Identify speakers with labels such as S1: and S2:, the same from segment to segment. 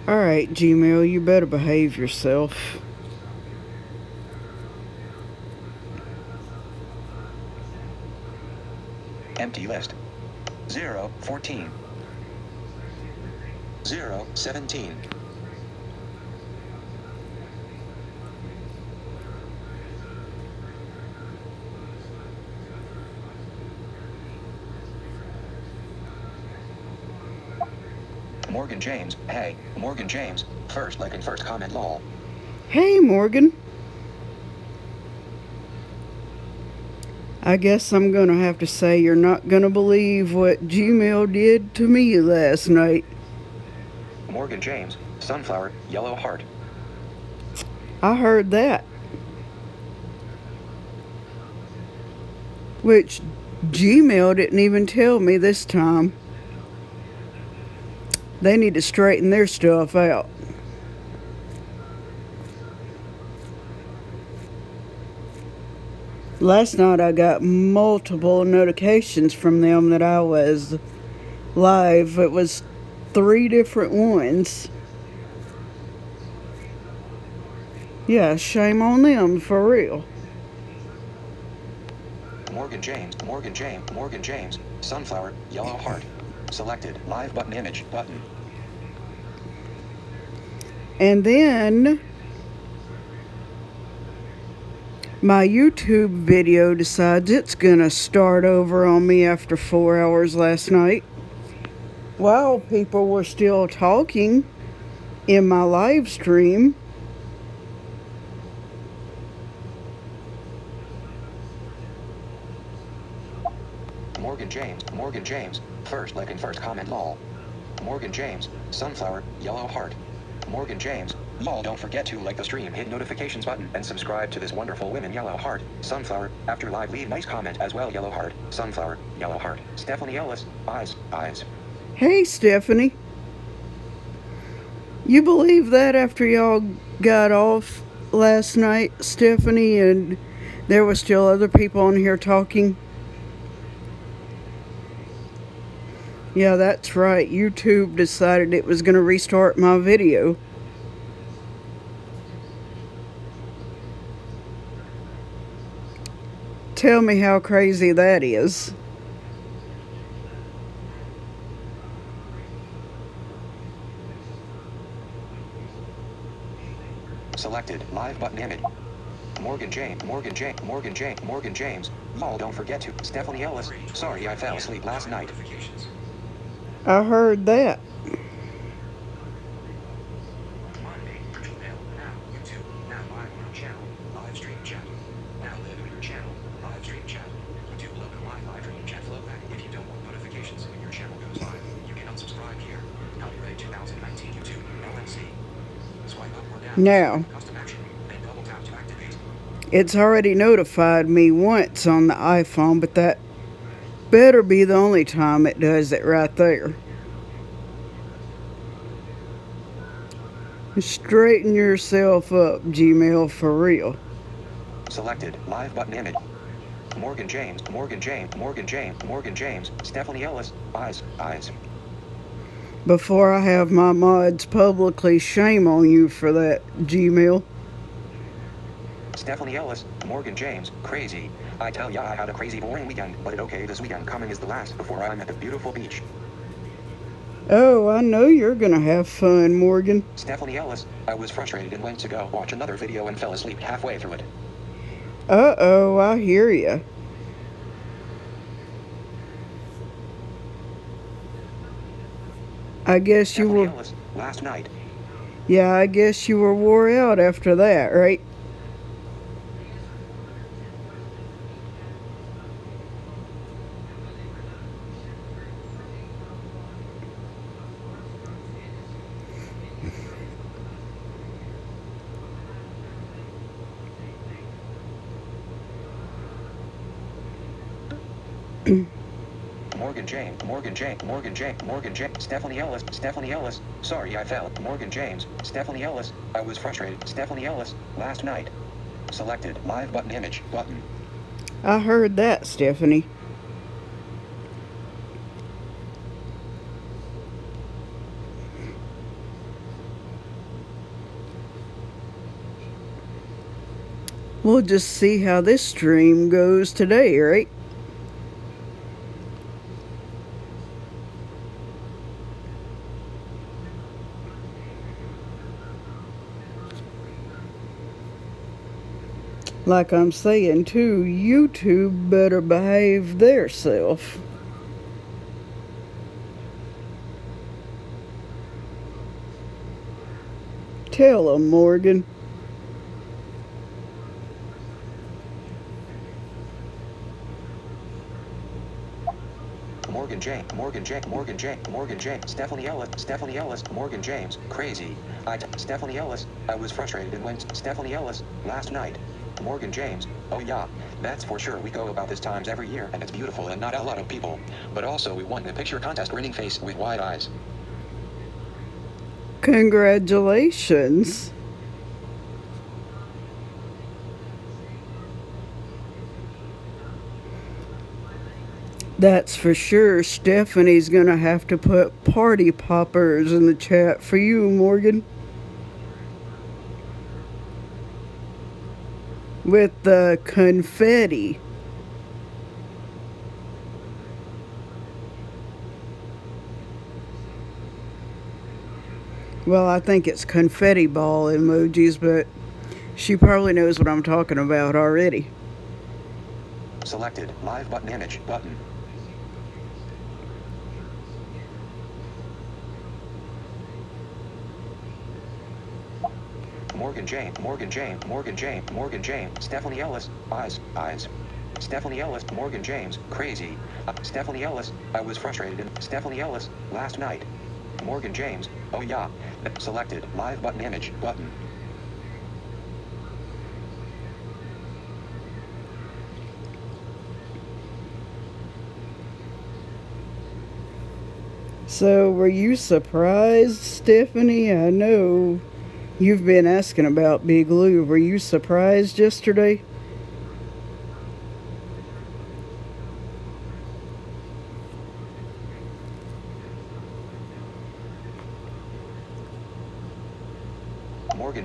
S1: Alright, Gmail, you better behave yourself.
S2: Empty list. 0, 14. 0, 17. Morgan James, hey, Morgan James, first like and first comment lol.
S1: Hey, Morgan. I guess I'm gonna have to say you're not gonna believe what Gmail did to me last night.
S2: Morgan James, sunflower, yellow heart.
S1: I heard that. Which Gmail didn't even tell me this time. They need to straighten their stuff out. Last night I got multiple notifications from them that I was live. It was 3 different ones. Yeah, shame on them, for real.
S2: Morgan James, Morgan James, Morgan James, sunflower, yellow heart. Selected, live button image, button.
S1: And then my YouTube video decides it's gonna start over on me after 4 hours last night. While people were still talking in my live stream.
S2: Morgan James, first like and first comment lol. Morgan James, sunflower, yellow heart. Morgan James, lol, don't forget to like the stream, hit notifications button, and subscribe to this wonderful women, yellow heart, sunflower, after live leave nice comment as well, yellow heart, sunflower, yellow heart. Stephanie Ellis, eyes.
S1: Hey, Stephanie. You believe that after y'all got off last night, Stephanie, and there were still other people on here talking? Yeah, that's right. YouTube decided it was going to restart my video. Tell me how crazy that is.
S2: Selected, live button image. Morgan James, lol, don't forget to, Stephanie Ellis, sorry I fell asleep last night.
S1: I heard that. Now, it's already notified me once on the iPhone, but that better be the only time it does it right there. Straighten yourself up, Gmail, for real.
S2: Selected, live button image. Morgan James, Stephanie Ellis, eyes.
S1: Before I have my mods publicly shame on you for that, Gmail.
S2: Stephanie Ellis, Morgan James, crazy. I tell ya I had a crazy boring weekend, but okay, this weekend coming is the last before I'm at the beautiful beach.
S1: Oh, I know you're gonna have fun, Morgan.
S2: Stephanie Ellis, I was frustrated and went to go watch another video and fell asleep halfway through it.
S1: Uh-oh, I hear ya. I guess you were...
S2: Ellis, last night.
S1: Yeah, I guess you were wore out after that, right?
S2: Morgan James, Stephanie Ellis, sorry I fell. Morgan James, Stephanie Ellis, I was frustrated. Stephanie Ellis, last night. Selected, live button image, button.
S1: I heard that, Stephanie. We'll just see how this stream goes today, right? Like I'm saying too, YouTube better behave theirself. Tell 'em, Morgan.
S2: Morgan James, Stephanie Ellis, Morgan James, crazy. Stephanie Ellis, I was frustrated and went, Stephanie Ellis, last night. Morgan James, oh yeah, that's for sure. We go about this times every year and it's beautiful and not a lot of people. But also we won the picture contest, grinning face with wide eyes.
S1: Congratulations. That's for sure. Stephanie's gonna have to put party poppers in the chat for you, Morgan. With the confetti. Well, I think it's confetti ball emojis, but she probably knows what I'm talking about already.
S2: Selected. Live button image button. Morgan James, Stephanie Ellis, eyes. Stephanie Ellis, Morgan James, crazy. Stephanie Ellis, I was frustrated and Stephanie Ellis, last night. Morgan James, oh yeah. Selected. Live button image button.
S1: So, were you surprised, Stephanie? I know you've been asking about Big Lou. Were you surprised yesterday? Morgan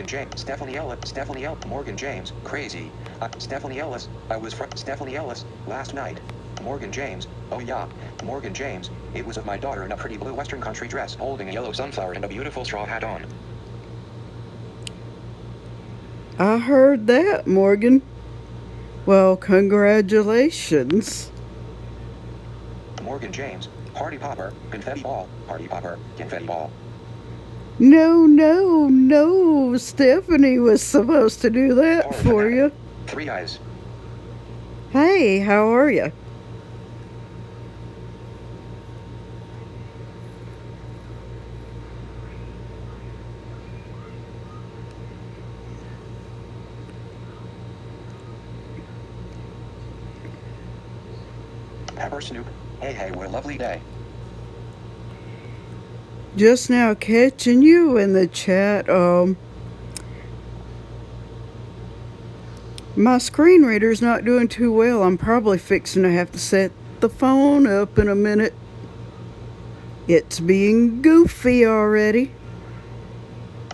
S1: James, Stephanie Ellis, Morgan James, crazy. Stephanie Ellis, I was Stephanie Ellis, last night. Morgan James, oh yeah, Morgan James, it was of my daughter in a pretty blue western country dress holding a yellow sunflower and a beautiful straw hat on. I heard that, Morgan. Well, congratulations.
S2: Morgan James, party popper, confetti ball, confetti ball.
S1: No, Stephanie was supposed to do that for you.
S2: 3 eyes.
S1: Hey, how are you?
S2: Pepper Snoop, hey, what a lovely day.
S1: Just now catching you in the chat. My screen reader's not doing too well. I'm probably fixing to have to set the phone up in a minute. It's being goofy already.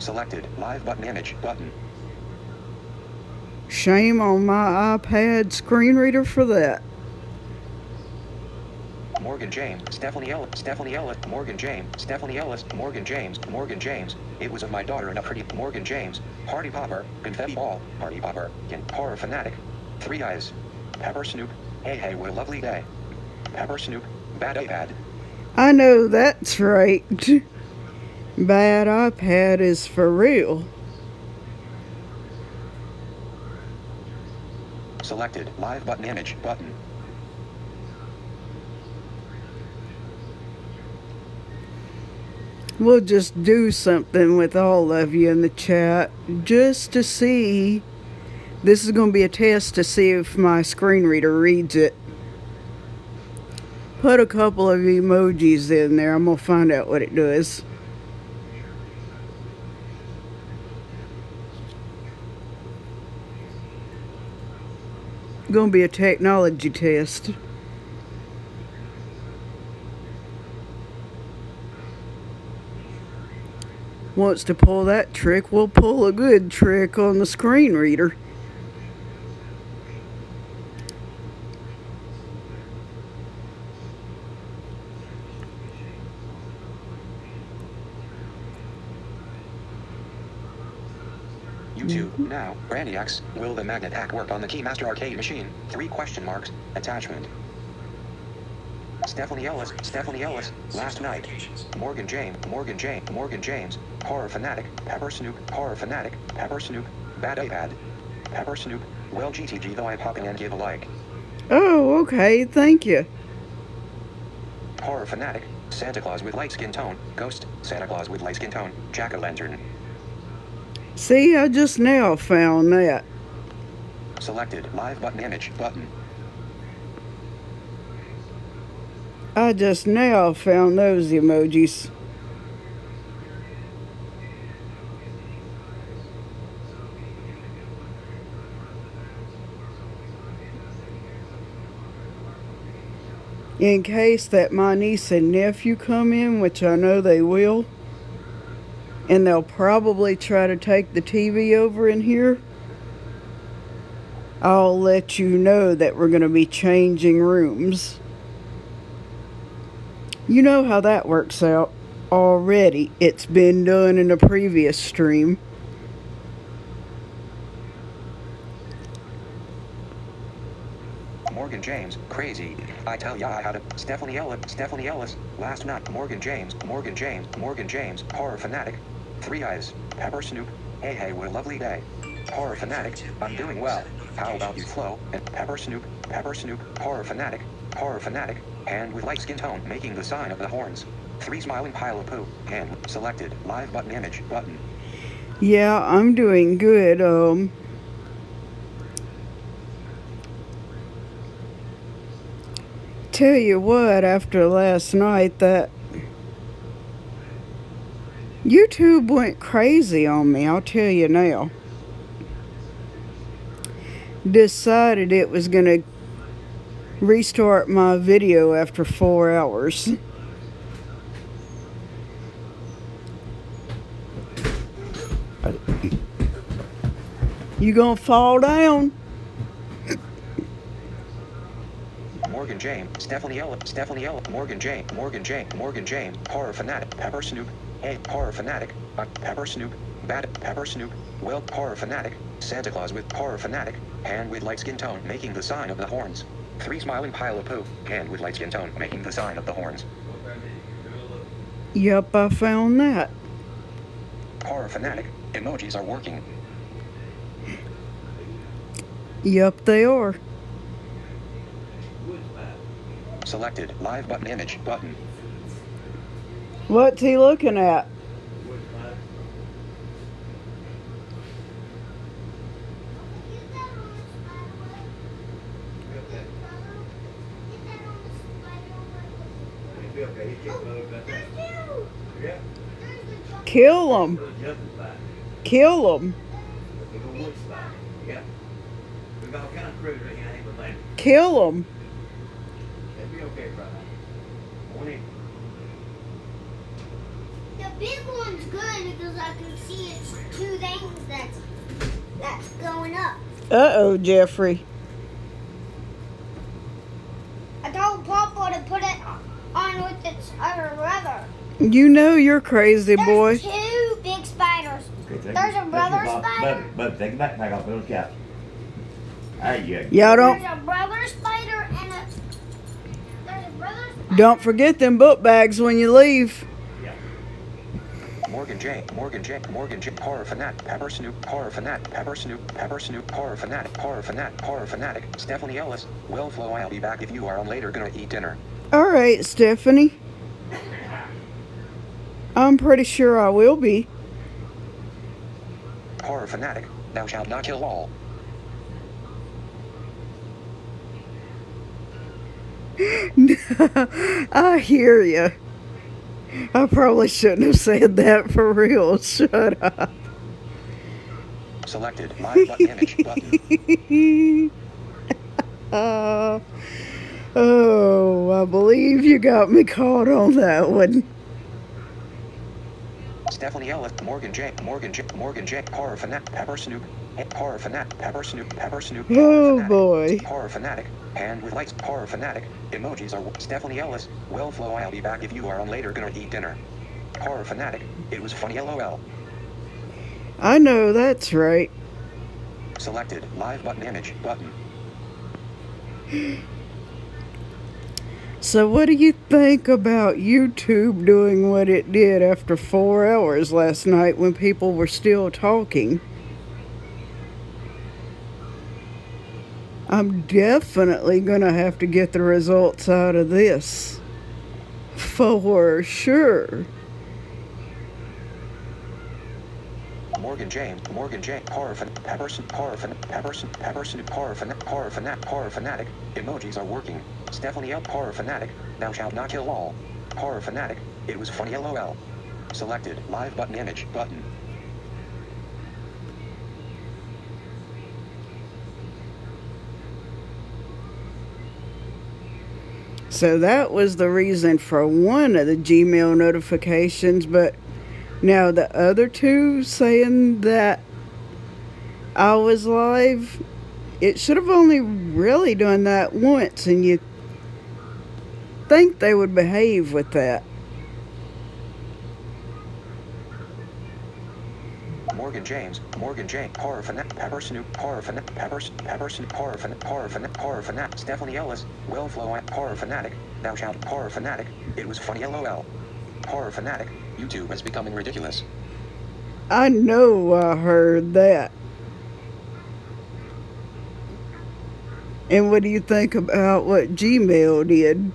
S2: Selected. Live button image button.
S1: Shame on my iPad screen reader for that.
S2: Morgan James, Stephanie Ellis, Morgan James, Stephanie Ellis, Morgan James, it was of my daughter and a pretty Morgan James, party popper, confetti ball, party popper, and horror fanatic. 3 eyes. Pepper Snoop, hey, what a lovely day. Pepper Snoop, bad iPad.
S1: I know that's right. Bad iPad is for real.
S2: Selected. Live button image button.
S1: We'll just do something with all of you in the chat just to see. This is going to be a test to see if my screen reader reads it. Put a couple of emojis in there. I'm going to find out what it does. Going to be a technology test. wants to pull that trick, we'll pull a good trick on the screen reader.
S2: YouTube now. Brandy X. Will the magnet hack work on the Keymaster arcade machine? 3 question marks. Attachment. Stephanie Ellis. Last night. Morgan James. Horror fanatic. Pepper Snoop. Horror fanatic. Pepper Snoop. Bad iPad. Pepper Snoop. Well, GTG though I pop in and give a like.
S1: Oh, okay, thank you.
S2: Horror fanatic. Santa Claus with light skin tone. Ghost. Santa Claus with light skin tone. Jack-o'-lantern.
S1: See, I just now found that.
S2: Selected. Live button image. Button.
S1: I just now found those emojis. In case that my niece and nephew come in, which I know they will, and they'll probably try to take the TV over in here, I'll let you know that we're going to be changing rooms. You know how that works out already. It's been done in a previous stream.
S2: Morgan James, crazy. I tell ya I had a Stephanie Ellis, last night. Morgan James, horror fanatic. 3 eyes, Pepper Snoop. Hey, what a lovely day. Horror fanatic, I'm doing well. How about you, Flo? And Pepper Snoop, horror fanatic, hand with light skin tone, making the sign of the horns. 3 smiling pile of poo, hand selected, live button image, button.
S1: Yeah, I'm doing good. Tell you what, after last night, that YouTube went crazy on me, I'll tell you now. Decided it was gonna restart my video after 4 hours. You gonna fall down?
S2: Morgan James, Stephanie Ellis, Morgan James, horror fanatic, Pepper Snoop. Hey, horror fanatic, Pepper Snoop. Bad Pepper Snoop. Well, horror fanatic, Santa Claus with horror fanatic, hand with light skin tone, making the sign of the horns. 3 smiling pile of poo, hand with light skin tone, making the sign of the horns.
S1: Yep, I found that.
S2: Horror fanatic, emojis are working.
S1: Yep, they are.
S2: Selected, live button image, button.
S1: What's he looking at? Kill him. Kill him. Kill him.
S3: The big one's good because I can see it's 2 things that's going up.
S1: Uh-oh, Jeffrey.
S3: I told Papa to put it on with its other brother.
S1: You know you're crazy, boy.
S3: There's 2 big spiders. There's a brother spider.
S4: Bud, take the backpack off those cats. There you go.
S1: Y'all
S3: There's a brother spider and there's a brother spider.
S1: don't forget them book bags when you leave.
S2: Morgan J, horror fanatic, Pepper Snoop, horror fanatic, Pepper Snoop, horror fanatic, Stephanie Ellis. Well, Flo, I'll be back if you are on later gonna eat dinner.
S1: All right, Stephanie. I'm pretty sure I will be.
S2: Horror fanatic, thou shalt not kill all.
S1: I hear you. I probably shouldn't have said that for real. Shut up.
S2: Selected, live button image, button.
S1: Oh, I believe you got me caught on that one.
S2: Stephanie Ellis, Morgan J, Horror Fanatic, Pepper Snoop, Horror Fanatic, Pepper Snoop,
S1: Oh boy.
S2: Horror Fanatic, hand with lights, Horror Fanatic, emojis are Stephanie Ellis, well Flo, I'll be back if you are on later gonna eat dinner. Horror Fanatic, it was funny LOL.
S1: I know that's right.
S2: Selected, live button image, button.
S1: So what do you think about YouTube doing what it did after 4 hours last night when people were still talking? I'm definitely gonna have to get the results out of this. For sure.
S2: Morgan James, Horror Fanatic, emojis are working. Stephanie L, Horror Fanatic, thou shalt not kill all. Horror Fanatic, it was funny LOL. Selected, live button image, button.
S1: So that was the reason for one of the Gmail notifications, but now the other two saying that I was live, it should have only really done that once, and you think they would behave with that.
S2: Morgan James, Horror Fanatic, Pepper Snoop, Horror Fanatic, Stephanie Ellis, well Flo, Horror Fanatic, thou shalt, Horror Fanatic, it was funny LOL. Horror Fanatic, YouTube is becoming ridiculous.
S1: I know I heard that. And what do you think about what Gmail did?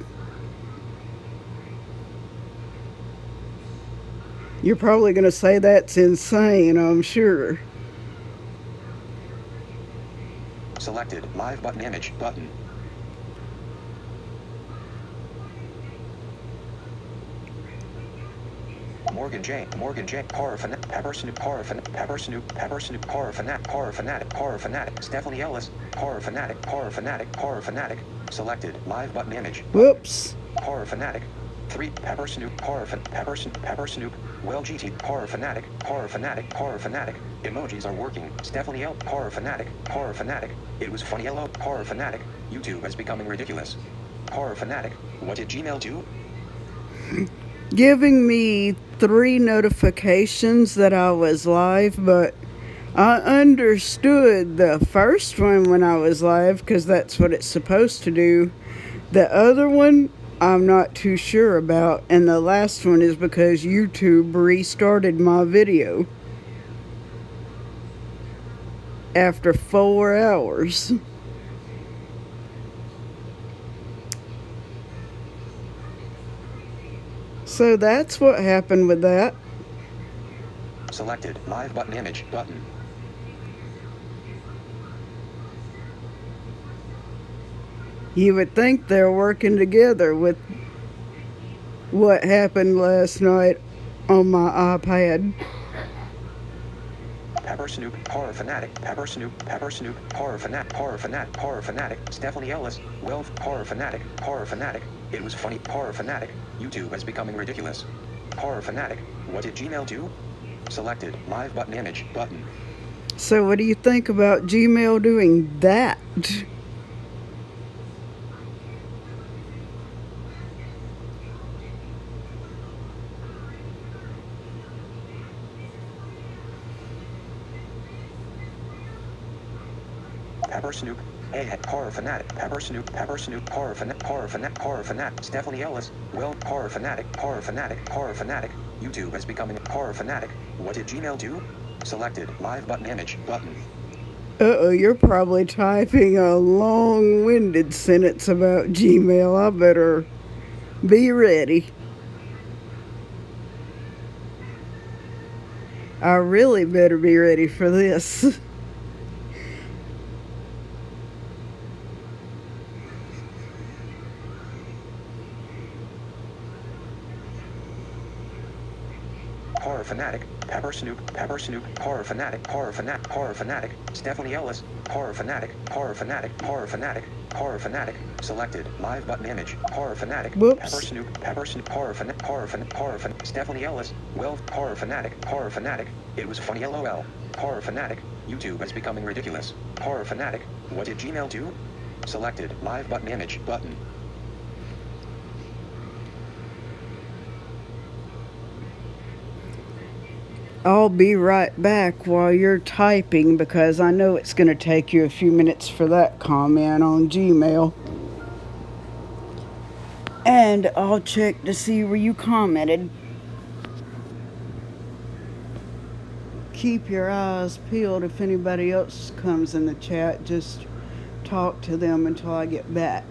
S1: You're probably going to say that's insane, I'm sure.
S2: Selected, live button image, button. Morgan J, Horror Fanatic, Pepper Snoop, Horror Fanatic, Stephanie Ellis, Horror Fanatic, selected, live button image.
S1: Whoops.
S2: Horror Fanatic, 3, Pepper Snoop, Pepper Snoop, well GT, Horror Fanatic, emojis are working. Stephanie L, Horror Fanatic, it was funny LO, Horror Fanatic, YouTube is becoming ridiculous. Horror Fanatic, what did Gmail do?
S1: Giving me 3 notifications that I was live, but I understood the first one when I was live because that's what it's supposed to do. The other one, I'm not too sure about, and the last one is because YouTube restarted my video after 4 hours. So that's what happened with that.
S2: Selected, live button image, button.
S1: You would think they're working together with what happened last night on my iPad.
S2: Pepper Snoop, Horror Fanatic, Horror Fanatic, Stephanie Ellis, well, Horror Fanatic, it was funny, Horror Fanatic, YouTube is becoming ridiculous. Horror Fanatic, what did Gmail do? Selected, live button image, button.
S1: So what do you think about Gmail doing that?
S2: Pepper Snoop, Horror Fanatic, Pepper Snoop, Horror Fanatic, Stephanie Ellis, well, Horror Fanatic, YouTube is becoming Horror Fanatic, what did Gmail do? Selected, live button image, button.
S1: Uh-oh, you're probably typing a long-winded sentence about Gmail. I better be ready. I really better be ready for this.
S2: Horror Fanatic, Pepper Snoop, Horror Fanatic, Stephanie Ellis, Horror Fanatic, Horror Fanatic. Selected. Live button image. Horror Fanatic.
S1: Whoops.
S2: Pepper Snoop. Pepper Snoop. Horror Fanatic. Stephanie Ellis. Well, Horror Fanatic. Horror Fanatic. It was funny LOL. Horror Fanatic. YouTube is becoming ridiculous. Horror Fanatic. What did Gmail do? Selected. Live button image. Button.
S1: I'll be right back while you're typing because I know it's going to take you a few minutes for that comment on Gmail. And I'll check to see where you commented. Keep your eyes peeled if anybody else comes in the chat. Just talk to them until I get back.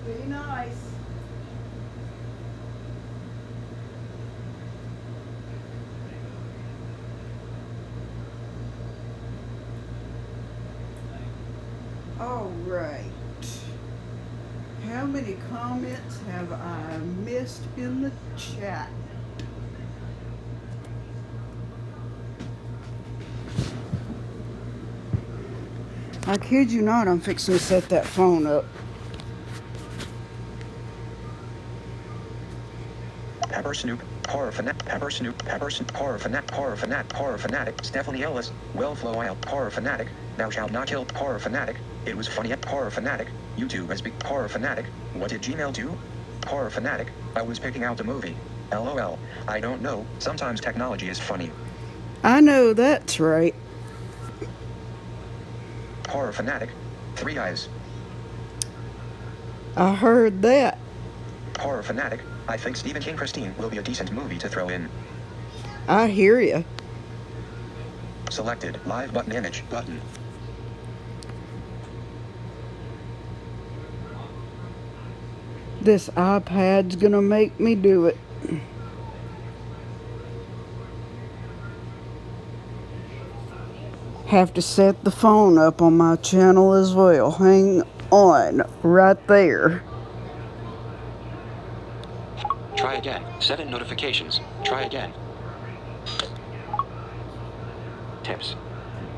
S1: Be nice. All right. How many comments have I missed in the chat? I kid you not, I'm fixing to set that phone up.
S2: Pepper Snoop, Horror Fanatic, Pepper Snoop, Pepper Snoop, Horror Fanatic, Horror Fanatic, Horror Fanatic, Stephanie Ellis, Well Flow Wild, Horror Fanatic, Thou Shalt Not Kill, Horror Fanatic, It Was Funny at Horror Fanatic, YouTube has been Horror Fanatic, What did Gmail do? Horror Fanatic, I was picking out a movie. LOL, I don't know, sometimes technology is funny.
S1: I know that's right.
S2: Horror Fanatic, Three Eyes.
S1: I heard that.
S2: Horror Fanatic, I think Stephen King Christine will be a decent movie to throw in.
S1: I hear ya.
S2: Selected, live button image, button.
S1: This iPad's gonna make me do it. Have to set the phone up on my channel as well. Hang on, right there.
S2: Try again, 7 notifications, try again. Tips.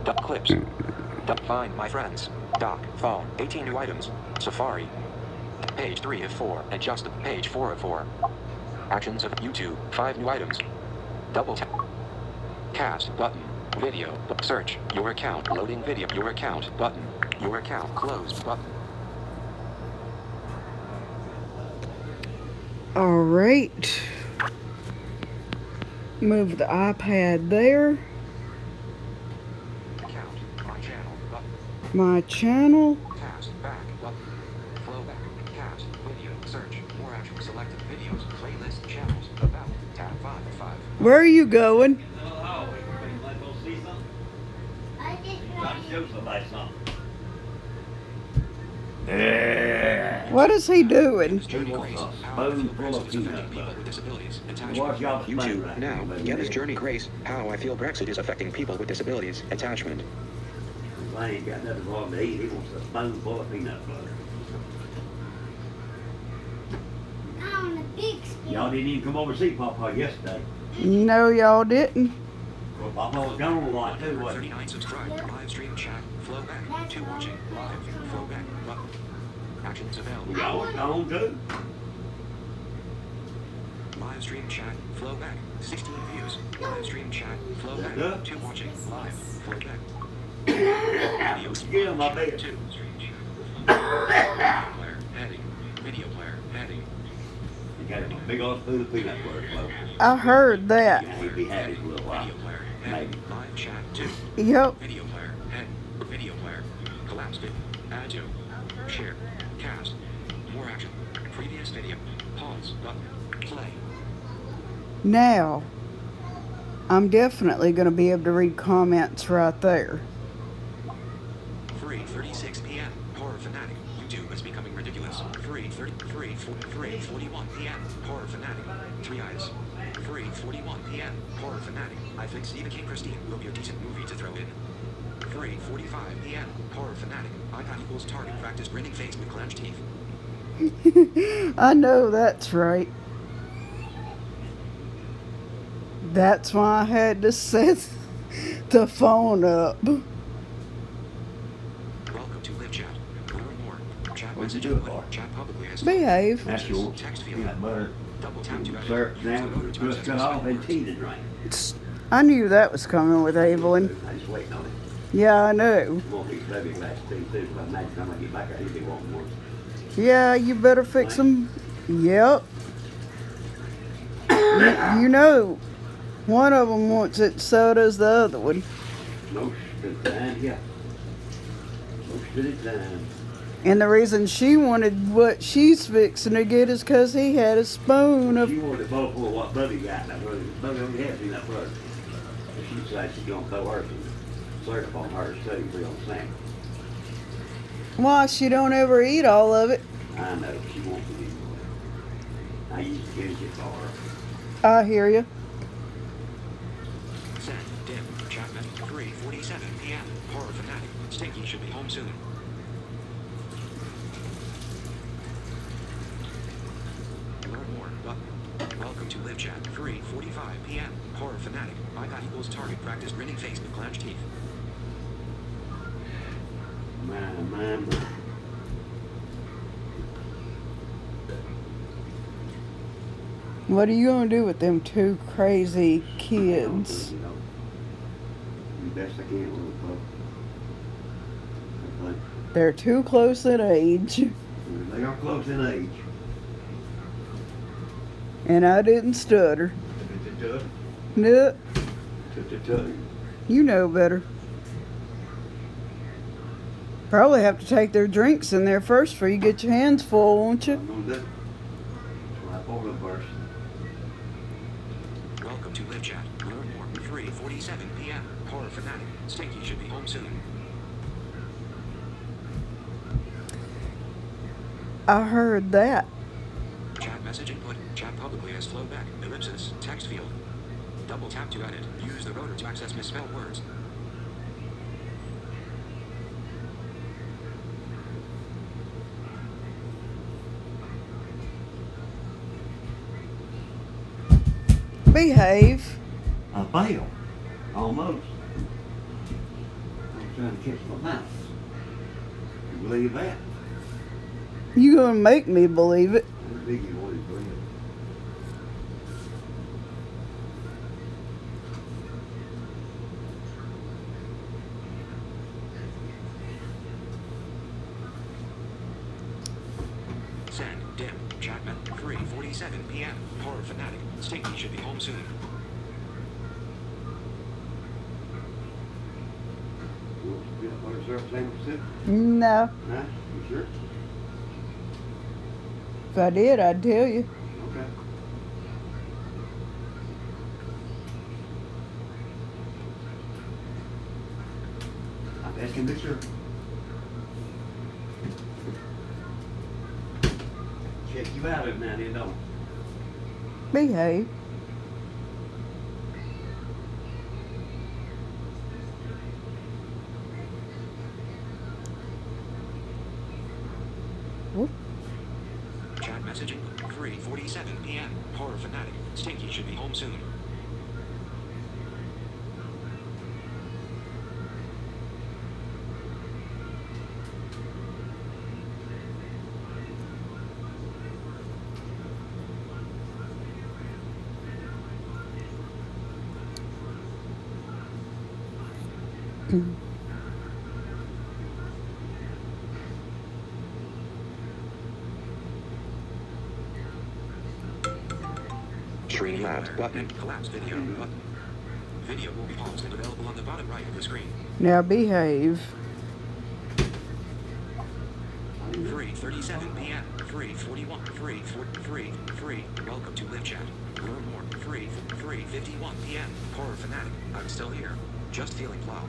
S2: Duck clips. Duck find my friends. Dock, phone, 18 new items. Safari. Page 3 of 4, adjust page 4 of 4. Actions of YouTube, 5 new items. Double tap. Cast button. Video. Search. Your account. Loading video. Your account. Button. Your account. Closed. Button.
S1: All right. Move the iPad there.
S2: Account. My channel. Button.
S1: My channel.
S2: Cast. Back. Button. Flow back. Cast. Video. Search. More action. Selected videos. Playlist. Channels. About. Tab 5 of 5.
S1: Where are you going?
S3: I just
S4: Trying to show somebody something.
S1: What is he doing?
S2: Journey Grace. How I feel Brexit is affecting people with disabilities.
S4: Watch
S2: Attachment.
S4: y'all spoon
S2: YouTube.
S4: right
S2: Now.
S4: there,
S2: Get his
S4: baby.
S2: Journey Grace. How I feel Brexit is affecting people with disabilities. Attachment.
S4: I ain't got nothing for him to eat. He wants a spoon full of peanut butter.
S3: on a big spoon.
S4: Y'all didn't even come over to see Papa yesterday.
S1: No, y'all didn't.
S4: Well, Papa was gone a lot too,
S2: Number
S4: wasn't he?
S2: 39 subscribed. Live stream chat. Flow back. 2 watching. Live. Flow back. Button. Actions available.
S4: Y'all was gone too.
S2: Live stream chat. Flow back. 16 views. Live stream chat. Flow back.
S4: Yeah.
S2: 2 watching. Live. Flow back. Videos.
S4: Get on my bed.
S2: 2. Video player. Heading. Video player. Heading.
S4: He got a big old spoon of peanut butter, Flo.
S1: I heard that.
S4: Yeah, he'd be happy for a little while.
S2: Video player. Heading.
S4: Maybe.
S2: Live chat 2.
S1: Yep.
S2: Video player. Head. Video player. Collapsed it. Add to. Share. Cast. More action. Previous video. Pause. Button. Play.
S1: Now, I'm definitely going to be able to read comments right there.
S2: 3:36 p.m. Horror fanatic. YouTube is becoming ridiculous. 3:41 p.m. Horror fanatic. 3 eyes. 3:41 p.m. Horror fanatic. I think Stephen King Christine will be a decent movie to throw in. 3:45 p.m. Horror fanatic. iPad equals target practice grinning face with clenched teeth.
S1: I know that's right. That's why I had to set the phone up.
S2: Welcome to live chat. Learn more. Chat
S4: What'd you
S2: message
S4: do it
S2: input.
S4: for?
S2: Chat publicly as
S1: Behave.
S4: That's your
S2: text field.
S4: peanut butter.
S2: Double tap to edit.
S4: Syrup
S2: Use
S4: now,
S2: the voter to
S4: just
S2: access
S4: cut off and
S2: words.
S4: tea to drink.
S1: I knew that was coming with Evelyn.
S4: I just waiting on it.
S1: Yeah, I know.
S4: Won't be baby glass of tea too, but next time I get back, I'll be wanting one.
S1: Yeah, you better fix them. Yep. You know, one of them wants it, so does the other one.
S4: Most of the time, yeah. Most of the time.
S1: And the reason she wanted what she's fixing to get is because he had a spoon of.
S4: She wanted both for what Bubby got. Now, Bubby only had peanut butter. But she said she's gonna throw hers and syrup on hers too, for on sandwich.
S1: Why, she don't ever eat all of it.
S4: I know, she wants to eat more. I used to get it for her.
S1: I hear you.
S2: Send. Dim. Chat message. 3:47 p.m. Horror fanatic. Stinky should be home soon. Learn more. Button. Welcome to live chat. 3:45 p.m. Horror fanatic. iPad equals target practice grinning face with clenched teeth.
S4: My.
S1: What are you going to do with them two crazy kids?
S4: You know, the best I can with them, folks.
S1: They're too close in age.
S4: They are close in age.
S1: And I didn't stutter. No, you know better. Probably have to take their drinks in there first before you get your hands full, won't you?
S4: I'm gonna do it. Right for them first.
S2: Welcome to live chat. Learn more. 3:47 p.m. Horror fanatic. Stinky should be home soon.
S1: I heard that.
S2: Chat message input. Chat publicly as flowback. Ellipsis. Text field. Double tap to edit. Use the rotor to access misspelled words.
S1: Behave.
S4: I failed. Almost. I'm trying to catch my mouse. You believe that?
S1: You gonna make me believe it.
S4: How big you want it, believe it.
S2: 3:47 p.m. Horror fanatic. Stinky should be home soon.
S4: You want to serve sandwich too?
S1: No.
S4: Huh? You sure?
S1: If I did, I'd tell you.
S4: Okay. I'm asking to be sure. Check you out every now and then, don't I?
S1: Behave. Whoop.
S2: Chat messaging. 3:47 p.m. Horror fanatic. Stinky should be home soon. Stream left button. Collapse video button. Video will be paused and available on the bottom right of the screen.
S1: Now behave.
S2: 3:37 p.m. 3:41. 3:43. Welcome to Live Chat. Learn more. 3:51 p.m. Horror fanatic. I'm still here. Just feeling low.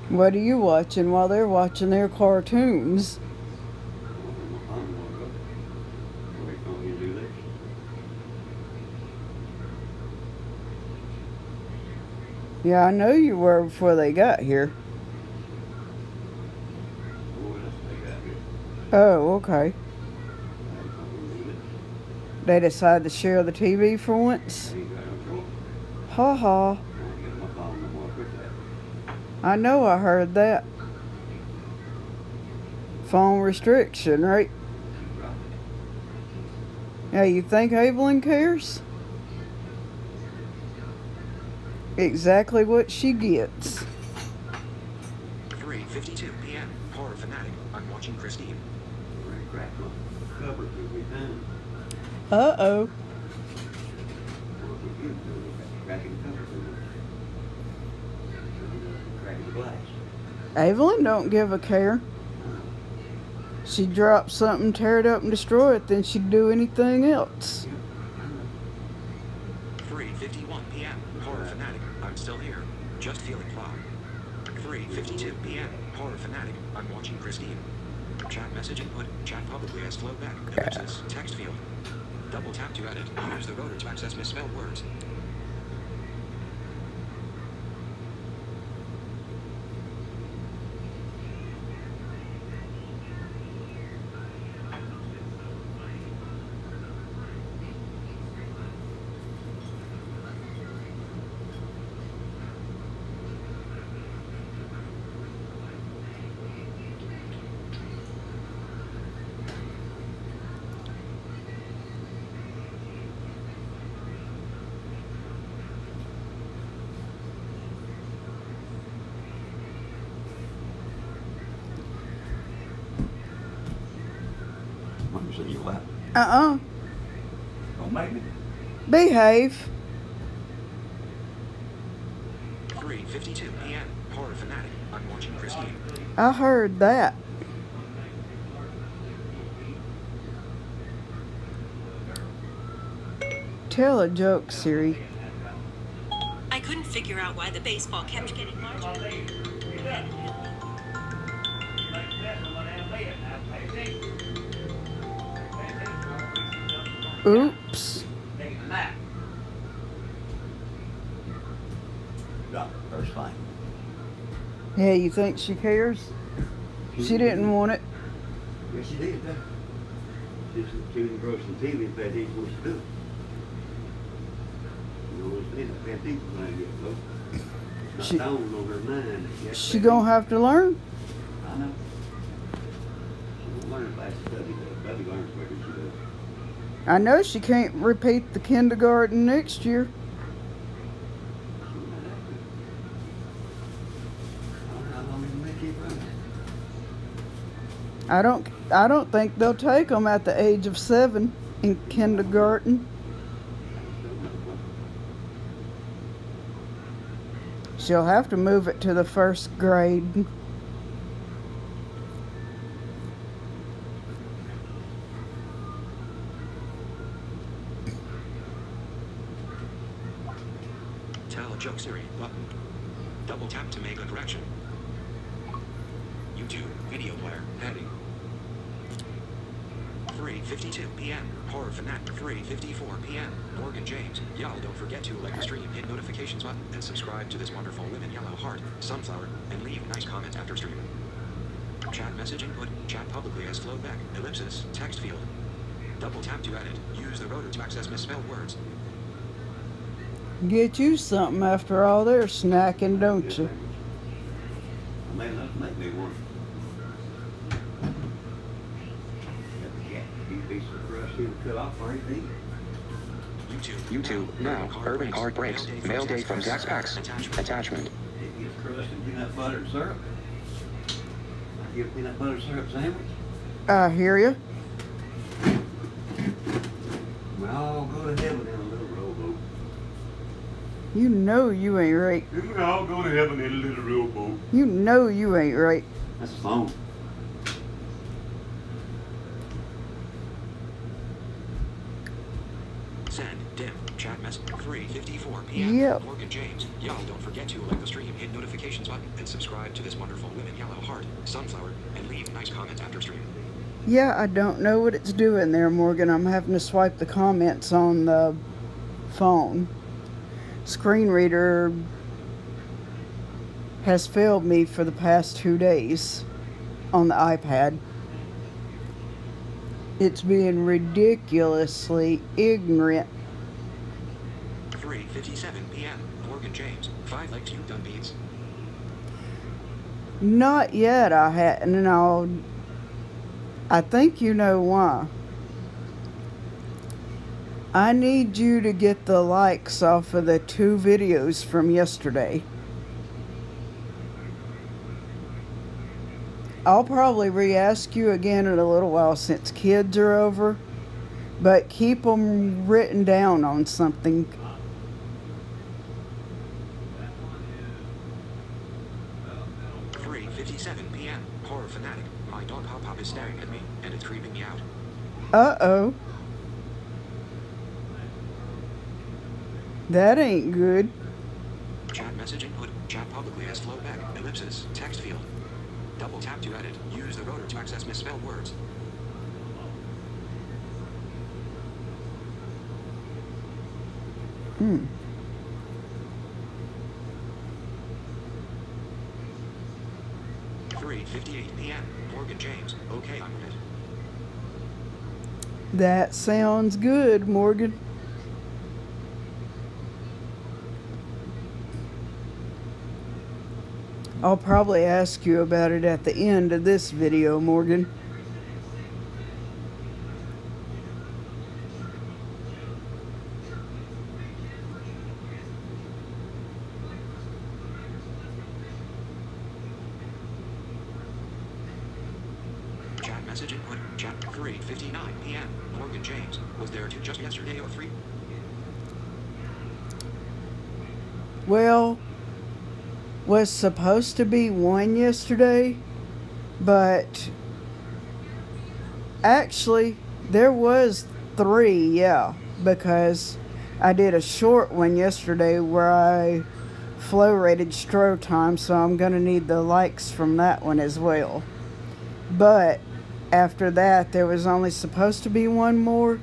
S1: What are you watching while they're watching their cartoons? Yeah, I know you were before they got here. Oh, okay. They decided to share the TV for once? Ha ha. I know I heard that. Phone restriction, right? Yeah, you think Evelyn cares? Exactly what she gets.
S2: 3:52 p.m. Horror fanatic. I'm watching Christine.
S1: Uh-oh. Evelyn don't give a care. She'd drop something, tear it up and destroy it, then she'd do anything else.
S2: 3:51 p.m. Horror fanatic. I'm still here. Just feeling low. 3:52 p.m. Horror fanatic. I'm watching Christine. Chat message input. Chat publicly as flowback. Ellipsis. Text field. Double tap to edit. Use the rotor to access misspelled words.
S4: So you left.
S1: Uh-uh.
S4: Don't make me.
S1: Behave.
S2: 3:52 p.m. Horror fanatic. I'm watching Christine.
S1: I heard that. Tell a joke, Siri.
S5: I couldn't figure out why the baseball kept getting larger.
S1: Oops.
S4: No, that's fine.
S1: Yeah, you think she cares? She didn't want it.
S4: Yes, she did. She was gross and TV if that ain't what she do. You know, it's a bad people when I get close. It's
S1: She-
S4: not dawned on her mind. Yes,
S1: She
S4: they
S1: gonna
S4: do.
S1: have to learn.
S4: I know. She won't learn if I study, but Bubby learns better than she does.
S1: I know she can't repeat the kindergarten next year. I don't think they'll take them at the age of 7 in kindergarten. She'll have to move it to the 1st grade.
S2: Tell a joke Siri button. Double tap to make a correction. YouTube video player heading. 3:52 p.m. Horror Fanatic. 3:54 p.m. Morgan James. Y'all don't forget to like the stream, hit notifications button, and subscribe to this wonderful women yellow heart, sunflower, and leave a nice comment after stream. Chat message input. Chat publicly as flowed back. Ellipsis. Text field. Double tap to edit. Use the rotor to access misspelled words.
S1: Get you something after all their snacking, don't you?
S4: I mean, let's make me one. Piece of crust here to cut off for 18.
S2: YouTube now. Urban Card Breaks. Mail date from Dax Packs. Attachment.
S4: It gets crust and peanut butter and syrup. I get a peanut butter syrup sandwich.
S1: I hear you.
S4: We all go to heaven in a little rowboat.
S1: You know you ain't right.
S4: We all go to heaven in a little rowboat.
S1: You know you ain't right.
S4: That's a phone.
S2: Send. Dim. Chat message. 3:54 p.m.
S1: Yep.
S2: Morgan James. Y'all don't forget to like the stream, hit notifications button, and subscribe to this wonderful women yellow heart, sunflower, and leave a nice comment after stream.
S1: Yeah, I don't know what it's doing there, Morgan. I'm having to swipe the comments on the phone. Screen reader has failed me for the past 2 days on the iPad. It's being ridiculously ignorant.
S2: 3:57 p.m. Morgan James. 5 likes you done beats.
S1: Not yet, I hadn't, and I think you know why. I need you to get the likes off of the 2 videos from yesterday. I'll probably re-ask you again in a little while since kids are over, but keep them written down on something.
S2: p.m. Horror Fanatic. My dog Hop Hop is staring at me, and it's creeping me out.
S1: Uh-oh. That ain't good.
S2: Chat message input. Chat publicly as flowed back. Ellipsis. Text field. Double tap to edit. Use the rotor to access misspelled words.
S1: Hmm.
S2: .58 p.m. Morgan James. Okay, I'm on it.
S1: That sounds good, Morgan. I'll probably ask you about it at the end of this video, Morgan.
S2: Chat message input. Chat 3:59 p.m. Morgan James. Was there 2 just yesterday or 3?
S1: Well, was supposed to be 1 yesterday, but actually there was 3, yeah, because I did a short one yesterday where I flow rated Stro Time, so I'm gonna need the likes from that one as well. But after that there was only supposed to be 1 more,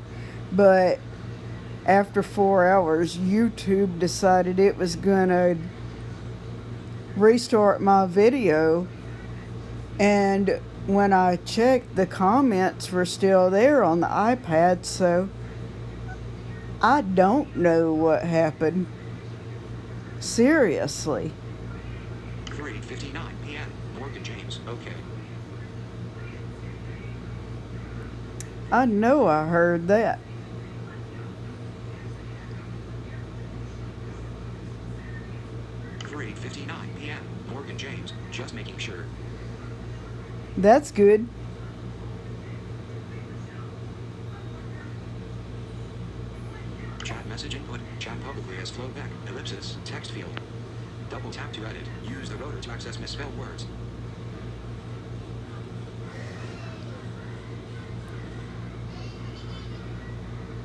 S1: but after 4 hours YouTube decided it was gonna restart my video, and when I checked, the comments were still there on the iPad, so I don't know what happened. Seriously.
S2: 3:59 p.m. Morgan James. Okay.
S1: I know I heard that. That's good.
S2: Chat message input. Chat publicly as flowback. Ellipsis. Text field. Double tap to edit. Use the rotor to access misspelled words.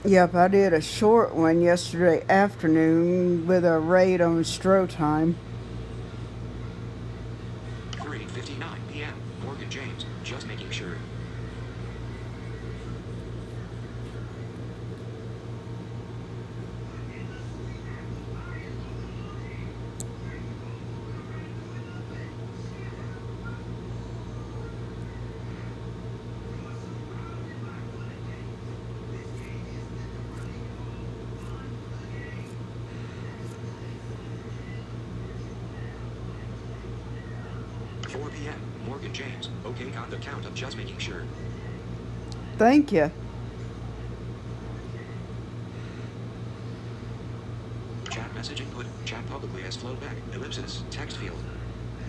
S1: Yep, I did a short one yesterday afternoon with a rate on Stro Time.
S2: 3:59 p.m. Morgan James. Just making sure. p.m. Morgan James. Okay, got the count of just making sure.
S1: Thank you.
S2: Chat message input. Chat publicly as flowback. Ellipsis. Text field.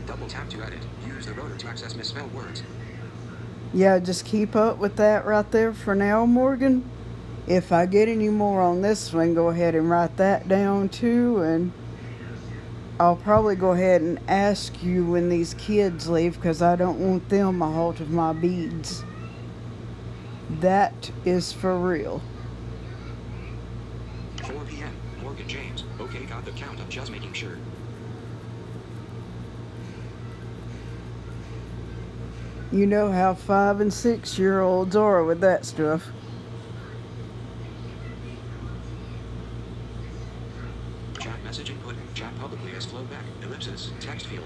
S2: Double tap to edit. Use the rotor to access misspelled words.
S1: Yeah, just keep up with that right there for now, Morgan. If I get any more on this one, go ahead and write that down too, and I'll probably go ahead and ask you when these kids leave because I don't want them a hold of my beads. That is for real.
S2: 4 p.m. Morgan James. Okay, got the count of just making sure.
S1: You know how 5 and 6 year olds are with that stuff.
S2: Chat message input. Chat publicly as flowback. Ellipsis. Text field.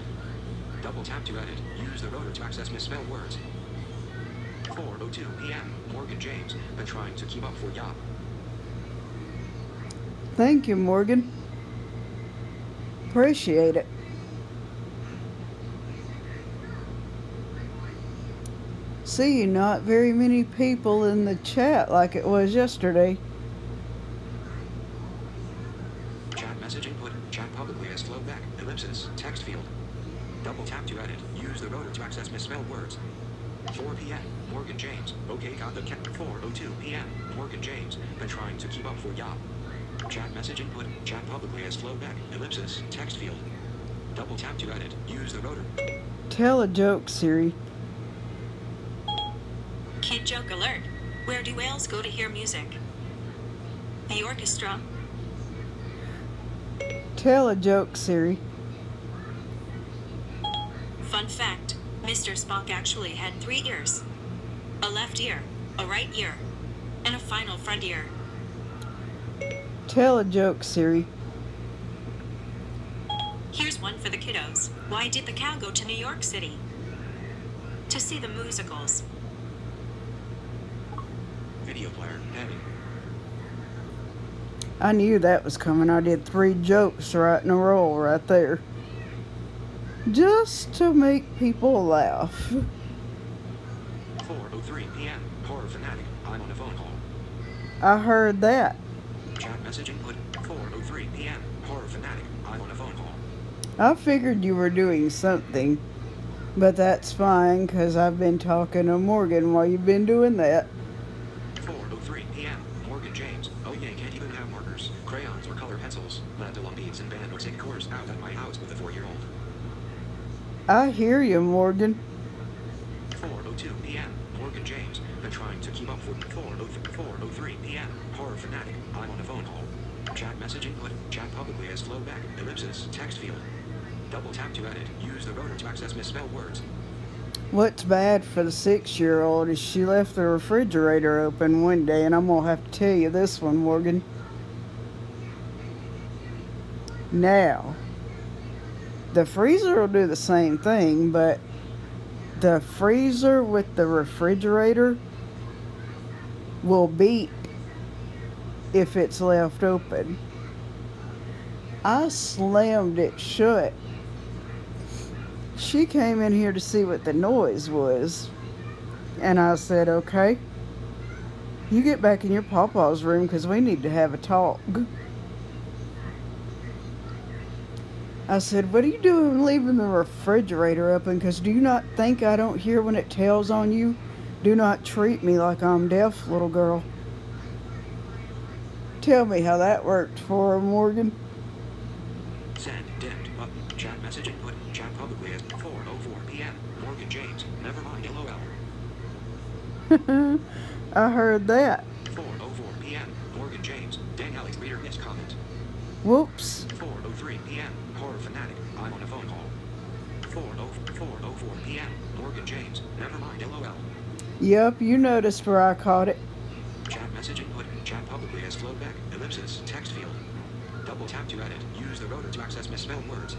S2: Double tap to edit. Use the rotor to access misspelled words. 4:02 p.m. Morgan James. Been trying to keep up for ya.
S1: Thank you, Morgan. Appreciate it. See, not very many people in the chat like it was yesterday.
S2: Chat message input. Chat publicly as flowback. Ellipsis. Text field. Double tap to edit. Use the rotor to access misspelled words. 4 p.m. Morgan James. Okay, got the count. 4:02 p.m. Morgan James. Been trying to keep up for ya. Chat message input. Chat publicly as flowback. Ellipsis. Text field. Double tap to edit. Use the rotor.
S1: Tell a joke, Siri.
S5: Kid joke alert. Where do whales go to hear music? The orchestra.
S1: Tell a joke, Siri.
S5: Fun fact, Mr. Spock actually had 3 ears. A left ear, a right ear, and a final front ear.
S1: Tell a joke, Siri.
S5: Here's one for the kiddos. Why did the cow go to New York City? To see the musicals.
S2: Video player. Heading.
S1: I knew that was coming. I did 3 jokes right in a row right there. Just to make people laugh.
S2: 4:03 p.m. Horror fanatic. I'm on a phone call.
S1: I heard that.
S2: Chat message input. 4:03 p.m. Horror fanatic. I'm on a phone call.
S1: I figured you were doing something. But that's fine, because I've been talking to Morgan while you've been doing that.
S2: 4:03 p.m. Morgan James. Oh yeah, can't even have markers, crayons, or color pencils. Land along beads and band or take course out at my house with a 4-year-old.
S1: I hear you, Morgan.
S2: 4:02 p.m. Morgan James. Been trying to keep up for 4:03 p.m. Horror fanatic. I'm on a phone call. Chat message input. Chat publicly as flowback. Ellipsis. Text field. Double tap to edit. Use the rotor to access misspelled words.
S1: What's bad for the 6-year-old is she left the refrigerator open one day, and I'm going to have to tell you this one, Morgan. Now, the freezer will do the same thing, but the freezer with the refrigerator will beep if it's left open. I slammed it shut. She came in here to see what the noise was, and I said, okay, you get back in your papa's room because we need to have a talk. I said, what are you doing leaving the refrigerator open? Because do you not think I don't hear when it tells on you? Do not treat me like I'm deaf, little girl. Tell me how that worked for her, Morgan.
S2: Send dimmed button. Chat message input. Chat publicly as 4:04 p.m. Morgan James. Never mind. LOL.
S1: I heard that.
S2: 4:04 p.m. Morgan James. Danielle's reader missed comment.
S1: Whoops.
S2: 4:03 p.m. Horror fanatic. I'm on a phone call. 4:04 p.m. Morgan James. Never mind. LOL.
S1: Yep, you noticed where I caught it.
S2: Chat message input. Chat publicly as flowback. Ellipsis. Text field. Double tap to edit. Use the rotor to access misspelled words.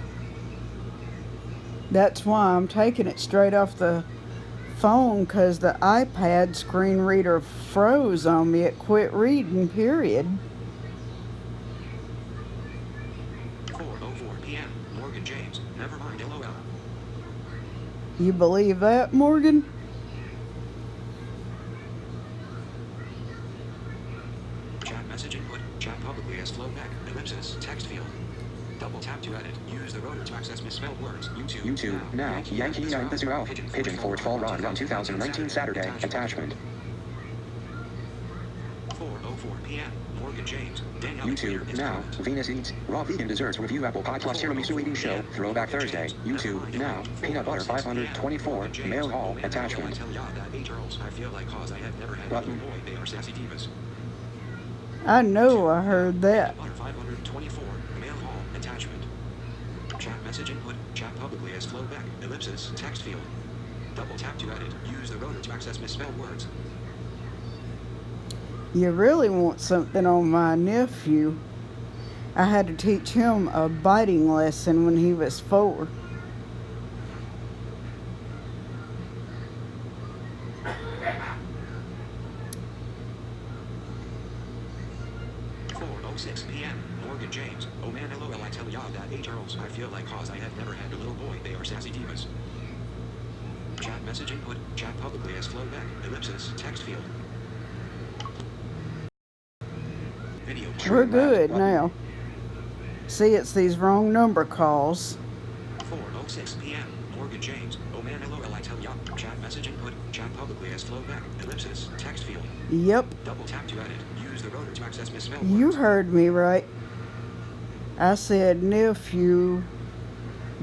S1: That's why I'm taking it straight off the phone, because the iPad screen reader froze on me. It quit reading, period.
S2: 4:04 p.m. Morgan James. Never mind. LOL.
S1: You believe that, Morgan?
S2: Chat message input. Chat publicly as flowback. Ellipsis. Text field. Double tap to edit. Use the rotor to access misspelled words. YouTube now. Yankee 9-0. Pigeon Forge Fall Run 2019 Saturday. Attachment. 4:04 p.m. Morgan James. Danielle. YouTube now. Venus Eats. Raw vegan desserts review apple pie plus tiramisu eating show. Throwback Thursday. YouTube now. Peanut butter 524. Mail hall. Attachment. Button. They are sassy divas.
S1: I know I heard that.
S2: 524. Mail hall. Attachment. Chat message input. Chat publicly as flowback. Ellipsis. Text field. Double tap to edit. Use the rotor to access misspelled words.
S1: You really want something on my nephew. I had to teach him a biting lesson when he was 4.
S2: 4:06 p.m. Morgan James. Oh man, LOL. I tell y'all that H-Earls. I feel like cause I have never had a little boy. They are sassy divas. Chat message input. Chat publicly as flowback. Ellipsis. Text field. Video.
S1: We're good now. See, it's these wrong number calls.
S2: 4:06 p.m. Morgan James. Oh man, LOL. I tell y'all. Chat message input. Chat publicly as flowback. Ellipsis. Text field.
S1: Yep,
S2: Double tap to edit. Use the rotor to access misspelled
S1: you
S2: words.
S1: heard me right. I said nephew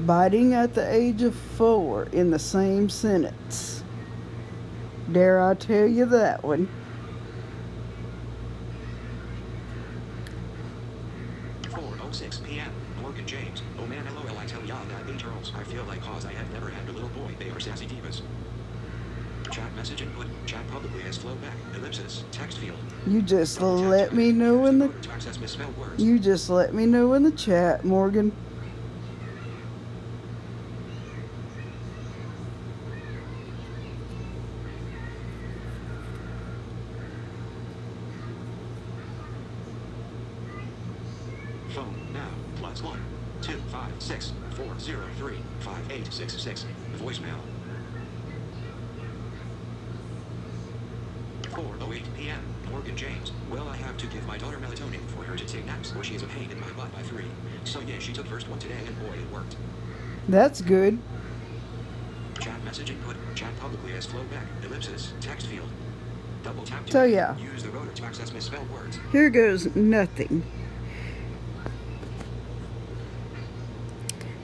S1: biting at the age of 4 in the same sentence. Dare I tell you that one?
S2: 4:06 p.m. Morgan James. Oh man, LOL. I tell y'all that H-Earls. I feel like cause I have never had a little boy. They are sassy divas. Chat message input. Chat publicly as flowback. Ellipsis. Text field.
S1: You just
S2: Double tap
S1: let
S2: to
S1: me
S2: edit.
S1: know
S2: Use
S1: in
S2: the
S1: the
S2: rotor to access misspelled words.
S1: you just let me know in the chat, Morgan.
S2: Phone now. +1 256 403 5866. Voicemail. 4:08 p.m. Morgan James. Well, I have to give my daughter melatonin for her to take naps, or she is a pain in my butt by 3. So yeah, she took first one today, and boy, it worked.
S1: That's good.
S2: Chat message input. Chat publicly as flowback. Ellipsis. Text field. Double tap to
S1: So,
S2: edit.
S1: yeah.
S2: Use the rotor to access misspelled words.
S1: Here goes nothing.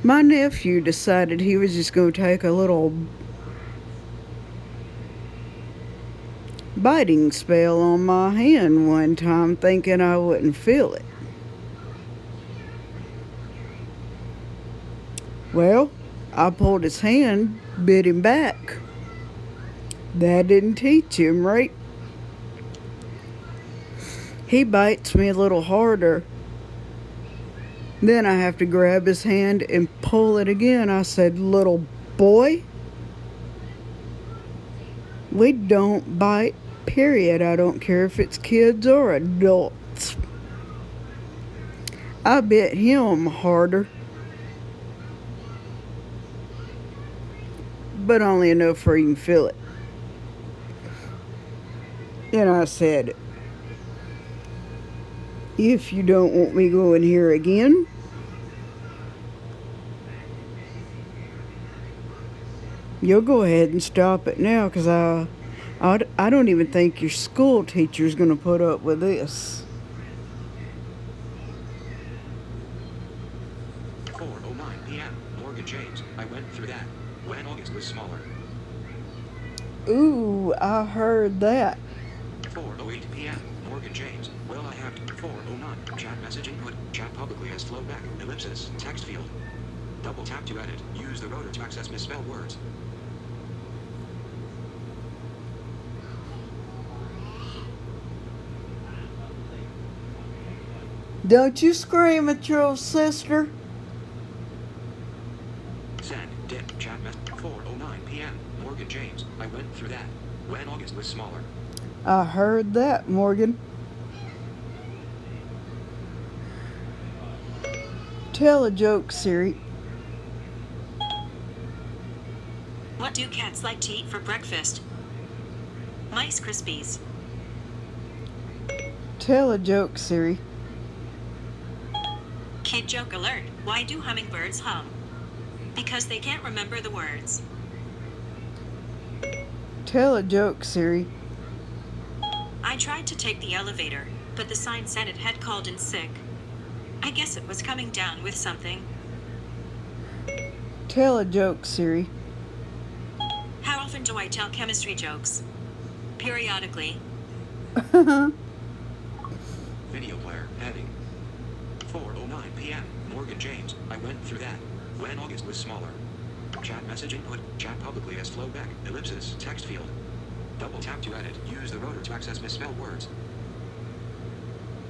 S1: My nephew decided he was just going to take a little biting spell on my hand one time, thinking I wouldn't feel it. Well, I pulled his hand, bit him back. That didn't teach him, right? He bites me a little harder. Then I have to grab his hand and pull it again. I said, little boy, we don't bite, period. I don't care if it's kids or adults. I bit him harder, but only enough where you can feel it. And I said, if you don't want me going here again, You'll go ahead and stop it now, because I don't even think your school teacher's going to put up with this.
S2: 4:09 p.m. Morgan James. I went through that when August was smaller.
S1: Ooh, I heard that.
S2: 4:08 p.m. Morgan James. Well, I have 4:09. Chat message input. Chat publicly has flowed back. Ellipsis. Text field. Double tap to edit. Use the rotor to access misspelled words.
S1: Don't you scream at your sister.
S2: Send. Dip. Chat message. 4:09 p.m. Morgan James. I went through that when August was smaller.
S1: I heard that, Morgan. Tell a joke, Siri.
S5: What do cats like to eat for breakfast? Mice Krispies.
S1: Tell a joke, Siri.
S5: Kid joke alert. Why do hummingbirds hum? Because they can't remember the words.
S1: Tell a joke, Siri.
S5: I tried to take the elevator, but the sign said it had called in sick. I guess it was coming down with something.
S1: Tell a joke, Siri.
S5: How often do I tell chemistry jokes? Periodically.
S2: Video player. Heading. 4:09 p.m. Morgan James. I went through that when August was smaller. Chat message input. Chat publicly has flowed back. Ellipsis. Text field. Double tap to edit. Use the rotor to access misspelled words.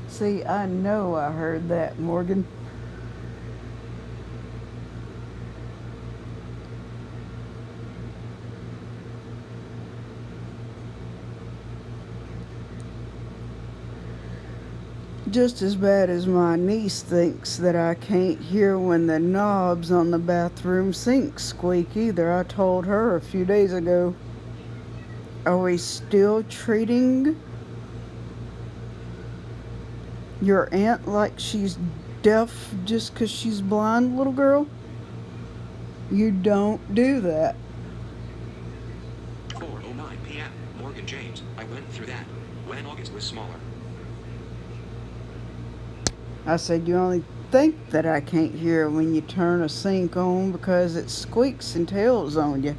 S1: See, I know I heard that, Morgan. Just as bad as my niece thinks that I can't hear when the knobs on the bathroom sink squeak either. I told her a few days ago. Are we still treating your aunt like she's deaf just 'cause she's blind, little girl? You don't do that.
S2: 4:09 p.m. Morgan James. I went through that when August was smaller.
S1: I said, you only think that I can't hear when you turn a sink on because it squeaks and tells on you.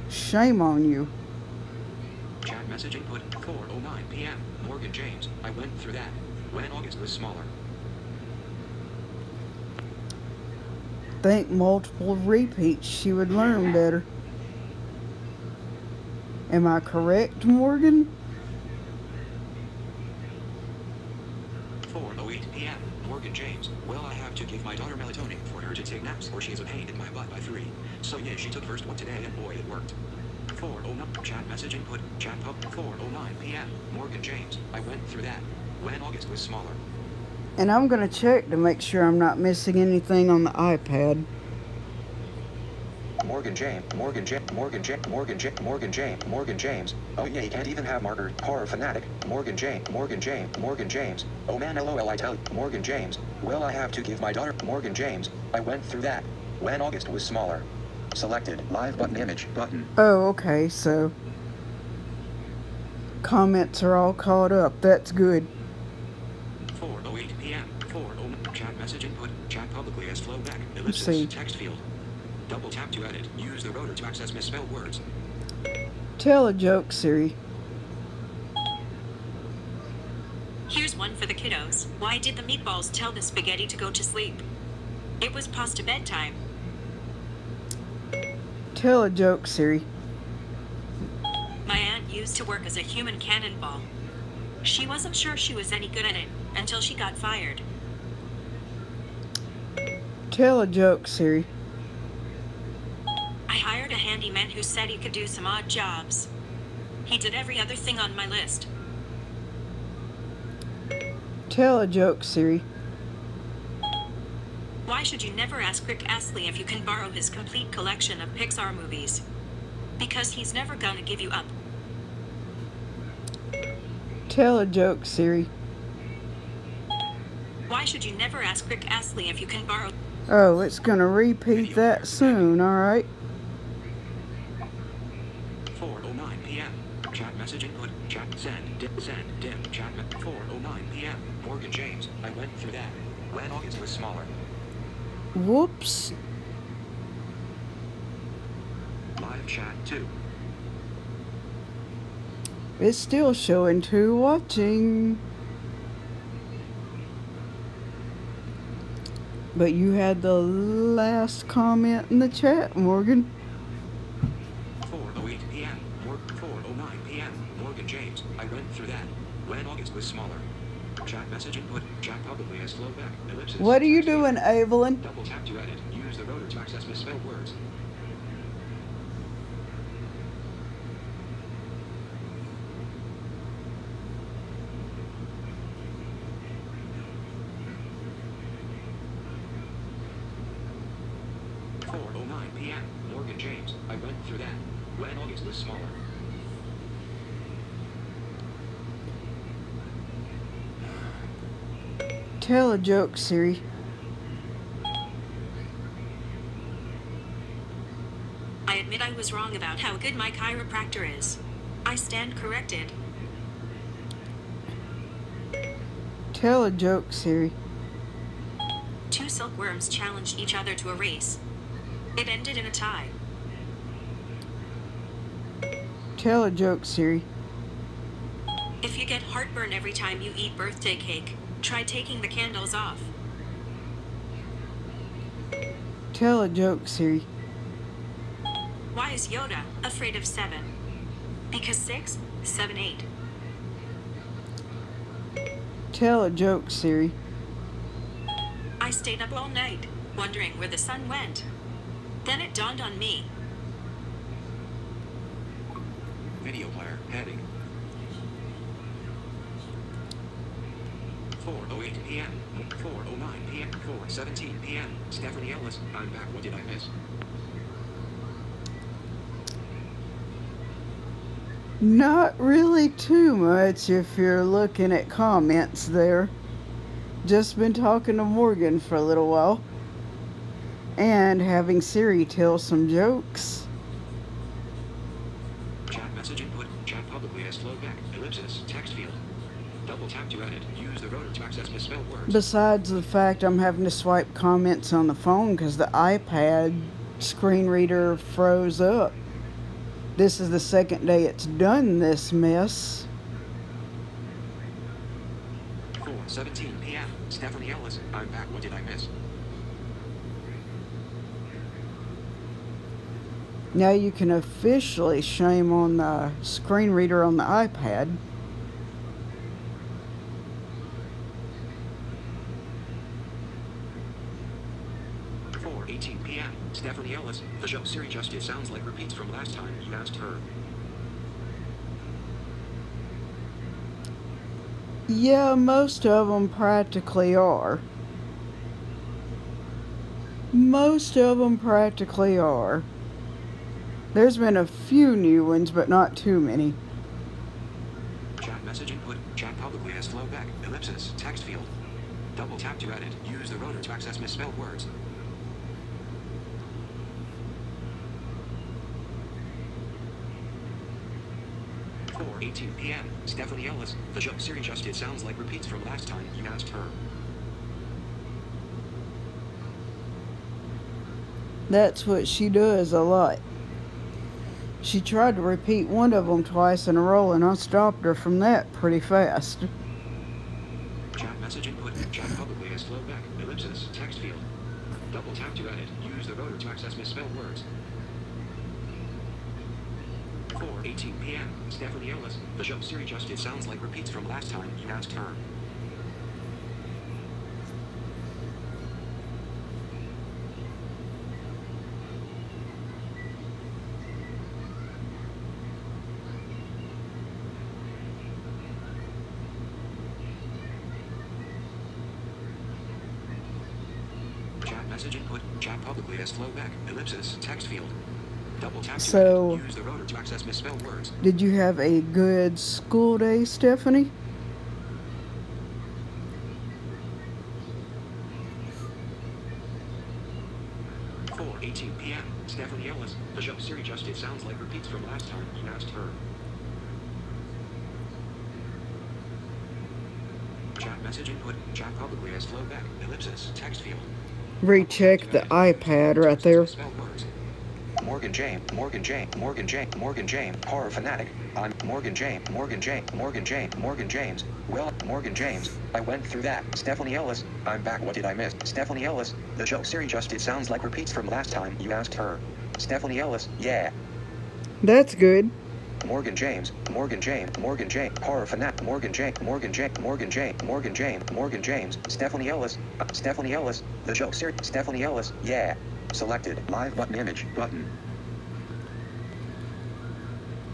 S1: Shame on you.
S2: Chat message input. 4:09 p.m. Morgan James. I went through that when August was smaller.
S1: Think multiple repeats, she would learn better. Am I correct, Morgan?
S2: 4:08 p.m. Morgan James. Well, I have to give my daughter melatonin for her to take naps or she's a pain in my butt by 3. So yeah, she took first one today and boy, it worked. 4:09. Chat message input. Chat pub. 4:09 p.m. Morgan James. I went through that when August was smaller.
S1: And I'm going to check to make sure I'm not missing anything on the iPad.
S2: Morgan James. Morgan James. Morgan James. Morgan James. Morgan James. Morgan James. Oh yeah, you can't even have marker. Horror fanatic. Morgan James. Morgan James. Morgan James. Oh man, lol, I tell you. Morgan James. Well, I have to give my daughter. Morgan James. I went through that when August was smaller. Selected. Live button image button.
S1: Oh, okay, so comments are all caught up. That's good.
S2: 4:08 p.m. 4:09. Chat message input. Chat publicly has flowed back.
S1: see.
S2: Ellipsis. Text field. Double tap to edit. Use the rotor to access misspelled words.
S1: Tell a joke, Siri.
S5: Here's one for the kiddos. Why did the meatballs tell the spaghetti to go to sleep? It was past bedtime.
S1: Tell a joke, Siri.
S5: My aunt used to work as a human cannonball. She wasn't sure she was any good at it until she got fired.
S1: Tell a joke, Siri.
S5: I hired a handyman who said he could do some odd jobs. He did every other thing on my list.
S1: Tell a joke, Siri.
S5: Why should you never ask Rick Astley if you can borrow his complete collection of Pixar movies? Because he's never gonna give you up.
S1: Tell a joke, Siri.
S5: Why should you never ask Rick Astley if you can borrow...
S1: Oh, it's gonna repeat that soon, alright?
S2: message input. Chat send dim chat 4:09 p.m. Morgan James. I went through that. When August was smaller.
S1: Whoops.
S2: Live chat 2.
S1: It's still showing 2 watching. But you had the last comment in the chat, Morgan.
S2: 4:08 p.m. 4:09 p.m. Morgan James. I went through that. When August was smaller. Chat message input. Chat publicly as flowback. Ellipsis.
S1: What are you
S2: Text
S1: doing,
S2: field.
S1: Evelyn?
S2: Double tap to edit. Use the rotor to access misspelled words. p.m. Morgan James. I went through that. When August was smaller.
S1: Tell a joke, Siri.
S5: I admit I was wrong about how good my chiropractor is. I stand corrected.
S1: Tell a joke, Siri.
S5: 2 silkworms challenged each other to a race. It ended in a tie.
S1: Tell a joke, Siri.
S5: If you get heartburn every time you eat birthday cake, try taking the candles off.
S1: Tell a joke, Siri.
S5: Why is Yoda afraid of 7? Because 6, 7, 8.
S1: Tell a joke, Siri.
S5: I stayed up all night, wondering where the sun went. Then it dawned on me.
S2: Video player heading. 4:08 p.m. 4:09 p.m. 4:17 p.m. Stephanie Ellis. I'm back. What did I miss?
S1: Not really too much if you're looking at comments there. Just been talking to Morgan for a little while. And having Siri tell some jokes.
S2: Chat message input. Chat publicly as flowback. Ellipsis. Text field. Double tap to edit. Use the rotor to access misspelled words.
S1: Besides the fact I'm having to swipe comments on the phone because the iPad screen reader froze up. This is the second day it's done this mess.
S2: 4:17 p.m. Stephanie Ellis. I'm back. What did I miss?
S1: Now you can officially shame on the screen reader on the iPad.
S2: p.m. Stephanie Ellis. The show Siri just did sounds like repeats from last time you asked her.
S1: Yeah, most of them practically are. Most of them practically are. There's been a few new ones, but not too many.
S2: Chat message input. Chat publicly as flowback. Ellipsis. Text field. Double tap to edit. Use the rotor to access misspelled words. 4:18 p.m. Stephanie Ellis. The show Siri just did sounds like repeats from last time you asked her.
S1: That's what she does a lot. She tried to repeat one of them twice in a row, and I stopped her from that pretty fast.
S2: Chat message input. Chat publicly as flowback. Ellipsis. Text field. Double tap to edit. Use the rotor to access misspelled words. 4:18 p.m. Stephanie Ellis. The show Siri just did sounds like repeats from last time you asked her. Chat message input. Chat publicly as flowback. Ellipsis. Text field. Double tap to
S1: So,
S2: edit. Use the rotor to access misspelled words.
S1: did you have a good school day, Stephanie?
S2: – 4:18 p.m. Stephanie Ellis. The show Siri just did sounds like repeats from last time you asked her. Chat message input. Chat publicly as flowback. Ellipsis. Text field.
S1: Recheck the iPad right there.
S2: Misspelled words. Morgan James, Morgan James, Morgan James, Morgan James, horror fanatic. I'm Morgan James, Morgan James, Morgan James, Morgan James. Well, Morgan James, I went through that. Stephanie Ellis, I'm back. What did I miss? Stephanie Ellis, the joke Siri just it sounds like repeats from last time you asked her. Stephanie Ellis, yeah.
S1: That's good.
S2: Morgan James, Morgan James, Morgan James, horror fanatic. Morgan James, Morgan James, Morgan James, Morgan James, Morgan James. Stephanie Ellis, Stephanie Ellis, the joke Siri. Stephanie Ellis, yeah. Selected. Live button image button.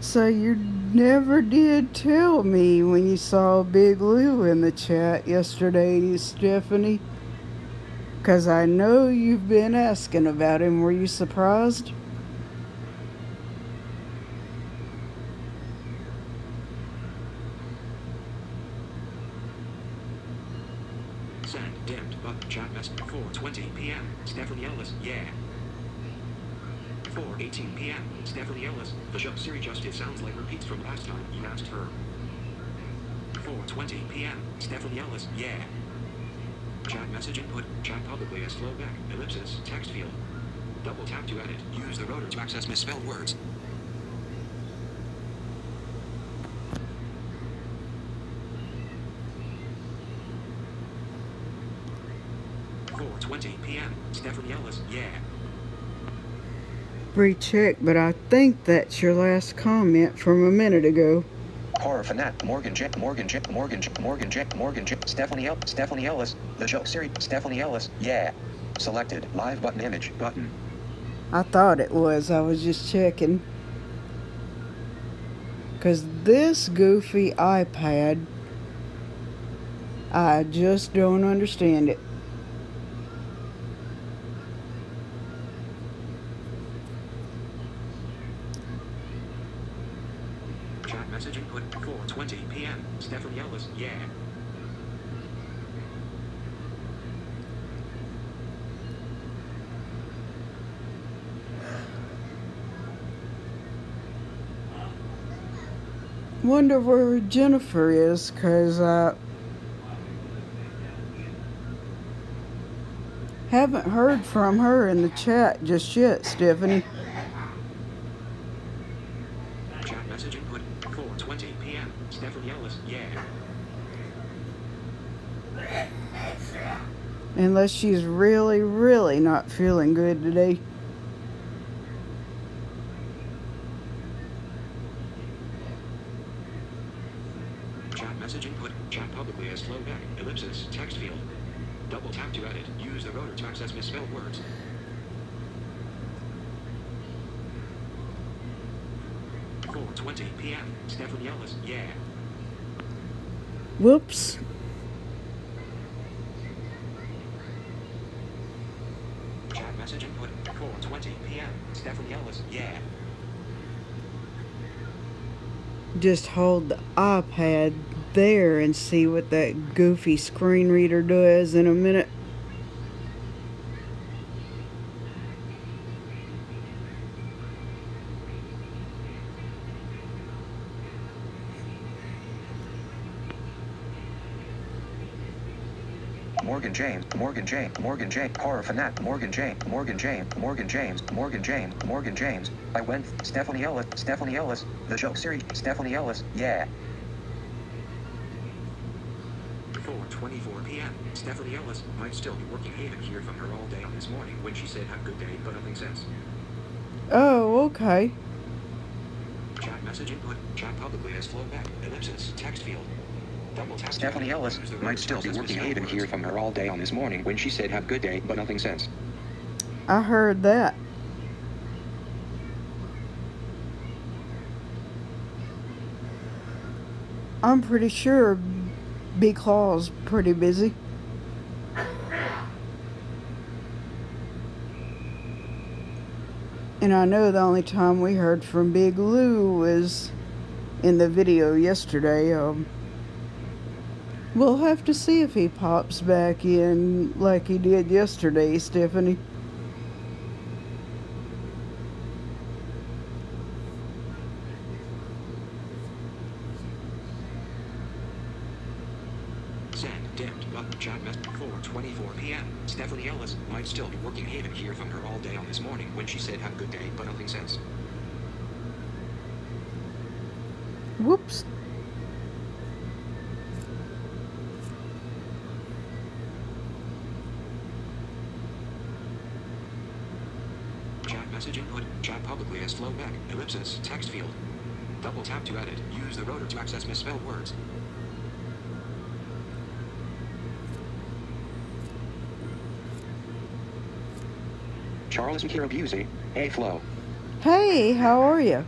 S1: So you never did tell me when you saw Big Lou in the chat yesterday, Stephanie. 'Cause I know you've been asking about him. Were you surprised?
S2: Send dimmed button chat message 4:20 p.m. Stephanie Ellis, yeah. 4:18 p.m. Stephanie Ellis, the joke Siri just it sounds like repeats from last time you asked her. 4:20 p.m. Stephanie Ellis, yeah. Chat message input. Chat publicly as flowback. Ellipsis. Text field. Double tap to edit. Use the rotor to access misspelled words. p.m. Stephanie Ellis, yeah.
S1: Recheck, but I think that's your last comment from a minute ago.
S2: Horror fanatic. Morgan J. Morgan J. Morgan J. Morgan J. Morgan J. Stephanie Ellis. The joke Siri. Stephanie Ellis, yeah. Selected. Live button image button.
S1: I thought it was. I was just checking. 'Cause this goofy iPad, I just don't understand it.
S2: Chat message input 4:20 p.m. Stephanie Ellis, yeah.
S1: Wonder where Jennifer is, 'cause I haven't heard from her in the chat just yet, Stephanie.
S2: Chat message input 4:20 p.m. Stephanie Ellis, yeah.
S1: Unless she's really, really not feeling good today.
S2: Chat message input. Chat publicly as flowback. Ellipsis. Text field. Double tap to edit. Use the rotor to access misspelled words. p.m. Stephanie Ellis, yeah.
S1: Whoops.
S2: Chat message input 4:20 p.m. Stephanie Ellis, yeah.
S1: Just hold the iPad there and see what that goofy screen reader does in a minute.
S2: Morgan James, Morgan James, Morgan James, horror fanatic, Morgan James, Morgan James, Morgan James, Morgan James, Morgan James. I went, Stephanie Ellis, the joke Siri, Stephanie Ellis, yeah. 4:24 p.m. Stephanie Ellis might still be working. Haven't heard from her all day on this morning when she said have good day, but nothing since.
S1: Oh, okay.
S2: Chat message input, chat publicly as flowback, ellipsis, text field. Double tap. Stephanie Ellis might still be working. Haven't heard from her all day on this morning when she said have good day, but nothing since.
S1: I heard that. I'm pretty sure Big Claw's pretty busy. And I know the only time we heard from Big Lou was in the video yesterday. We'll have to see if he pops back in like he did yesterday, Stephanie.
S2: Send dimmed button chat mess 4:24 p.m. Stephanie Ellis might still be working. Haven't heard from her all day on this morning when she said have a good day, but nothing since.
S1: Whoops.
S2: Chat message input. Chat publicly as flowback. Ellipsis. Text field. Double tap to edit. Use the rotor to access misspelled words. Charles and Kira Busey. Hey Flo.
S1: Hey, how are you?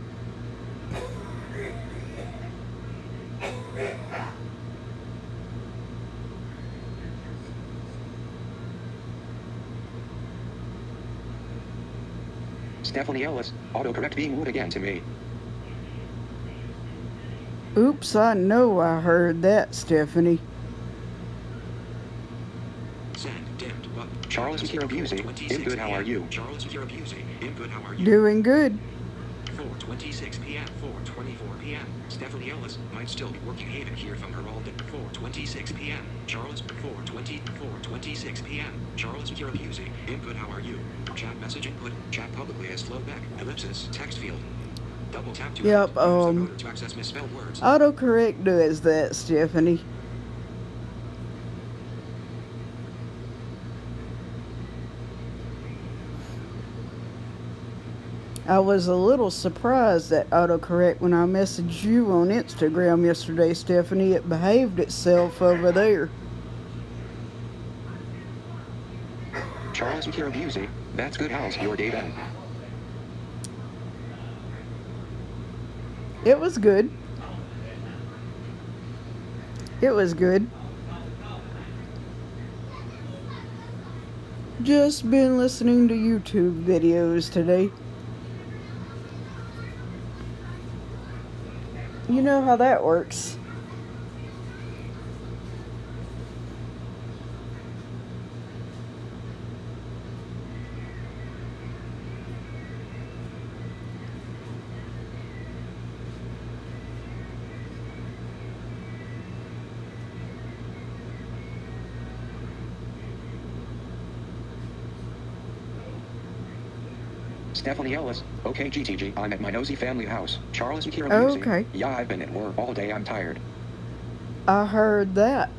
S2: Stephanie Ellis. Autocorrect being rude again to me.
S1: Oops, I know I heard that, Stephanie.
S2: Send dimmed button. Charles and Kira Busey. In good, how are you? Charles and Kira Busey. In good, how are you?
S1: Doing good.
S2: 4:26 p.m. 4:24 p.m. Stephanie Ellis might still be working. Haven't heard from her all day. 4:26 p.m. Charles 4:26 p.m. Charles and Kira Busey. In good, how are you? Chat message input. Chat publicly as flowback. Ellipsis. Text field. Double tap to
S1: Yep,
S2: edit. Use the rotor to access misspelled words.
S1: Autocorrect does that, Stephanie. I was a little surprised at autocorrect when I messaged you on Instagram yesterday, Stephanie. It behaved itself over there.
S2: Charles and Kira Busey. That's good. How's your day been?
S1: It was good. It was good. Just been listening to YouTube videos today. You know how that works.
S2: Stephanie Ellis. Okay, GTG. I'm at my nosy family house. Charles and Kira Busey.
S1: Okay.
S2: Yeah, I've been at work all day. I'm tired.
S1: I heard that.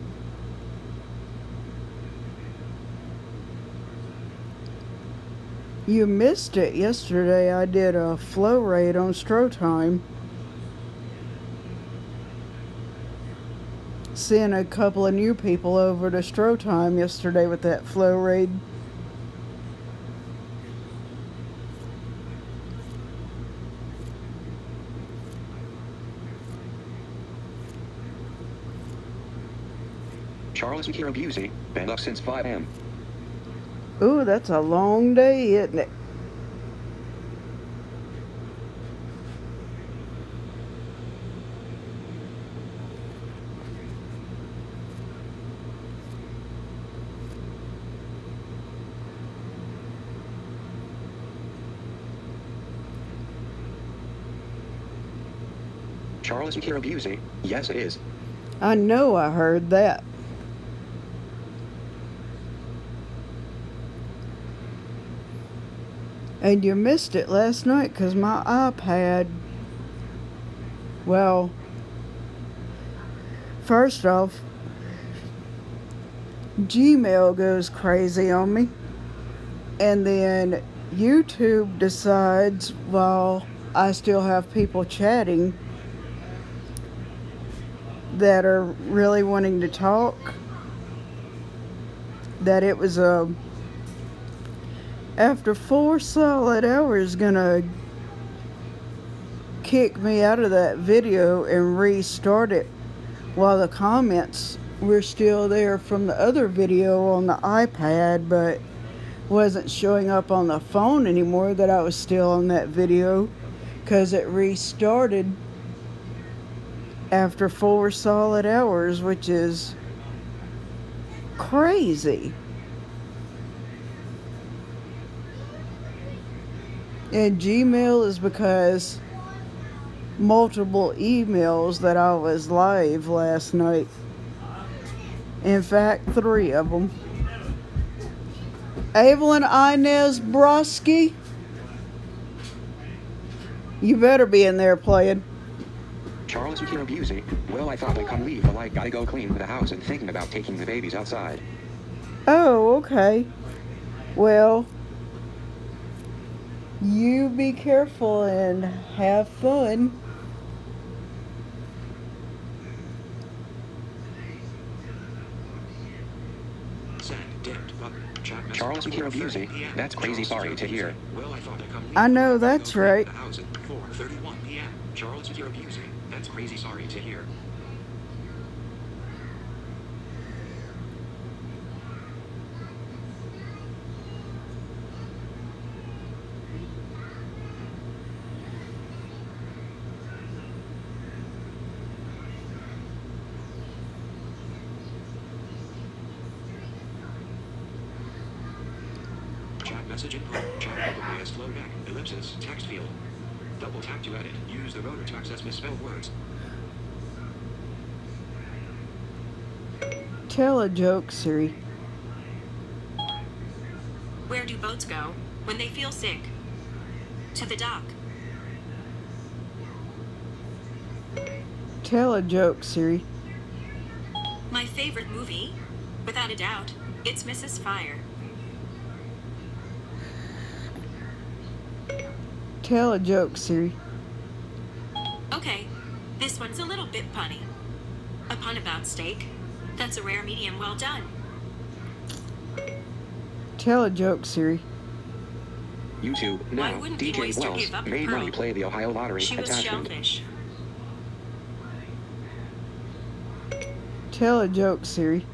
S1: You missed it yesterday. I did a flow raid on Stro Time. Sent a couple of new people over to Stro Time yesterday with that flow raid.
S2: Charles and Kira Busey. Been up since 5 a.m.
S1: Ooh, that's a long day, isn't it?
S2: Charles and Kira Busey. Yes, it is.
S1: I know I heard that. And you missed it last night because my iPad, well, first off, Gmail goes crazy on me. And then YouTube decides, while I still have people chatting that are really wanting to talk, that it was after 4 solid hours gonna kick me out of that video and restart it while the comments were still there from the other video on the iPad, but wasn't showing up on the phone anymore that I was still on that video, because it restarted after 4 solid hours, which is crazy. And Gmail is because multiple emails that I was live last night. In fact, 3 of them. Evelyn Inez Broski, you better be in there playing.
S2: Charles and Kira Busey. Well, I thought I'd come leave, but I gotta go clean the house and thinking about taking the babies outside.
S1: Oh, okay. Well, you be careful and have fun.
S2: Charles and Kira Busey. That's crazy sorry to hear.
S1: I know that's right.
S2: Charles and Kira Busey. That's crazy sorry to hear. Chat message input. Chat probably as flow back. Ellipsis. Text field. Double tap to edit. Use the rotor to access misspelled words.
S1: Tell a joke, Siri.
S5: Where do boats go when they feel sick? To the dock.
S1: Tell a joke, Siri.
S5: My favorite movie? Without a doubt, it's Mrs. Fire.
S1: Tell a joke, Siri.
S5: Okay, this one's a little bit punny. A pun about steak. That's a rare medium well done.
S1: Tell a joke, Siri.
S2: YouTube.
S5: Why
S2: Now,
S5: wouldn't the
S2: DJ
S5: oyster
S2: Wells
S5: give up her
S2: made
S5: pearl?
S2: money play the Ohio Lottery
S5: She was
S2: attachment.
S5: shellfish.
S1: Tell a joke, Siri.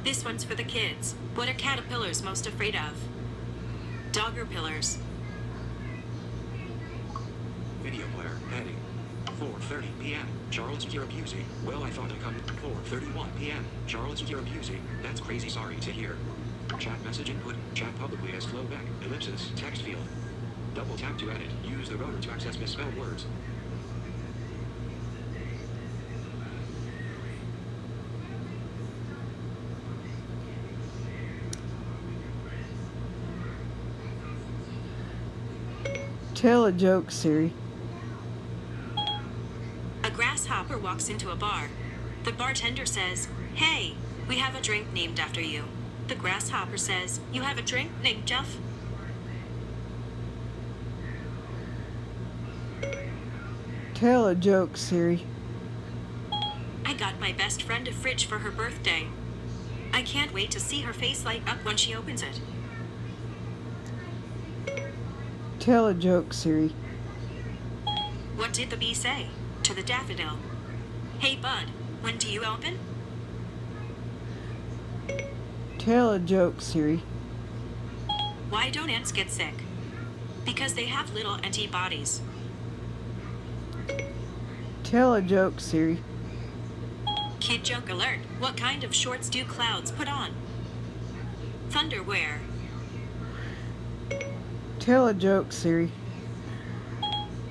S5: This one's for the kids. What are caterpillars most afraid of? Dogger pillars.
S2: Video player. Heading. 4:30 p.m. Charles and Kira Busey. Well, I thought I'd come. 4:31 p.m. Charles and Kira Busey. That's crazy sorry to hear. Chat message input. Chat publicly as flowback. Ellipsis. Text field. Double tap to edit. Use the rotor to access misspelled words.
S1: Tell a joke, Siri.
S5: A grasshopper walks into a bar. The bartender says, "Hey, we have a drink named after you." The grasshopper says, "You have a drink named Jeff?"
S1: Tell a joke, Siri.
S5: I got my best friend a fridge for her birthday. I can't wait to see her face light up when she opens it.
S1: Tell a joke, Siri.
S5: What did the bee say to the daffodil? "Hey bud, when do you open?"
S1: Tell a joke, Siri.
S5: Why don't ants get sick? Because they have little antibodies.
S1: Tell a joke, Siri.
S5: Kid joke alert. What kind of shorts do clouds put on? Thunderwear.
S1: Tell a joke, Siri.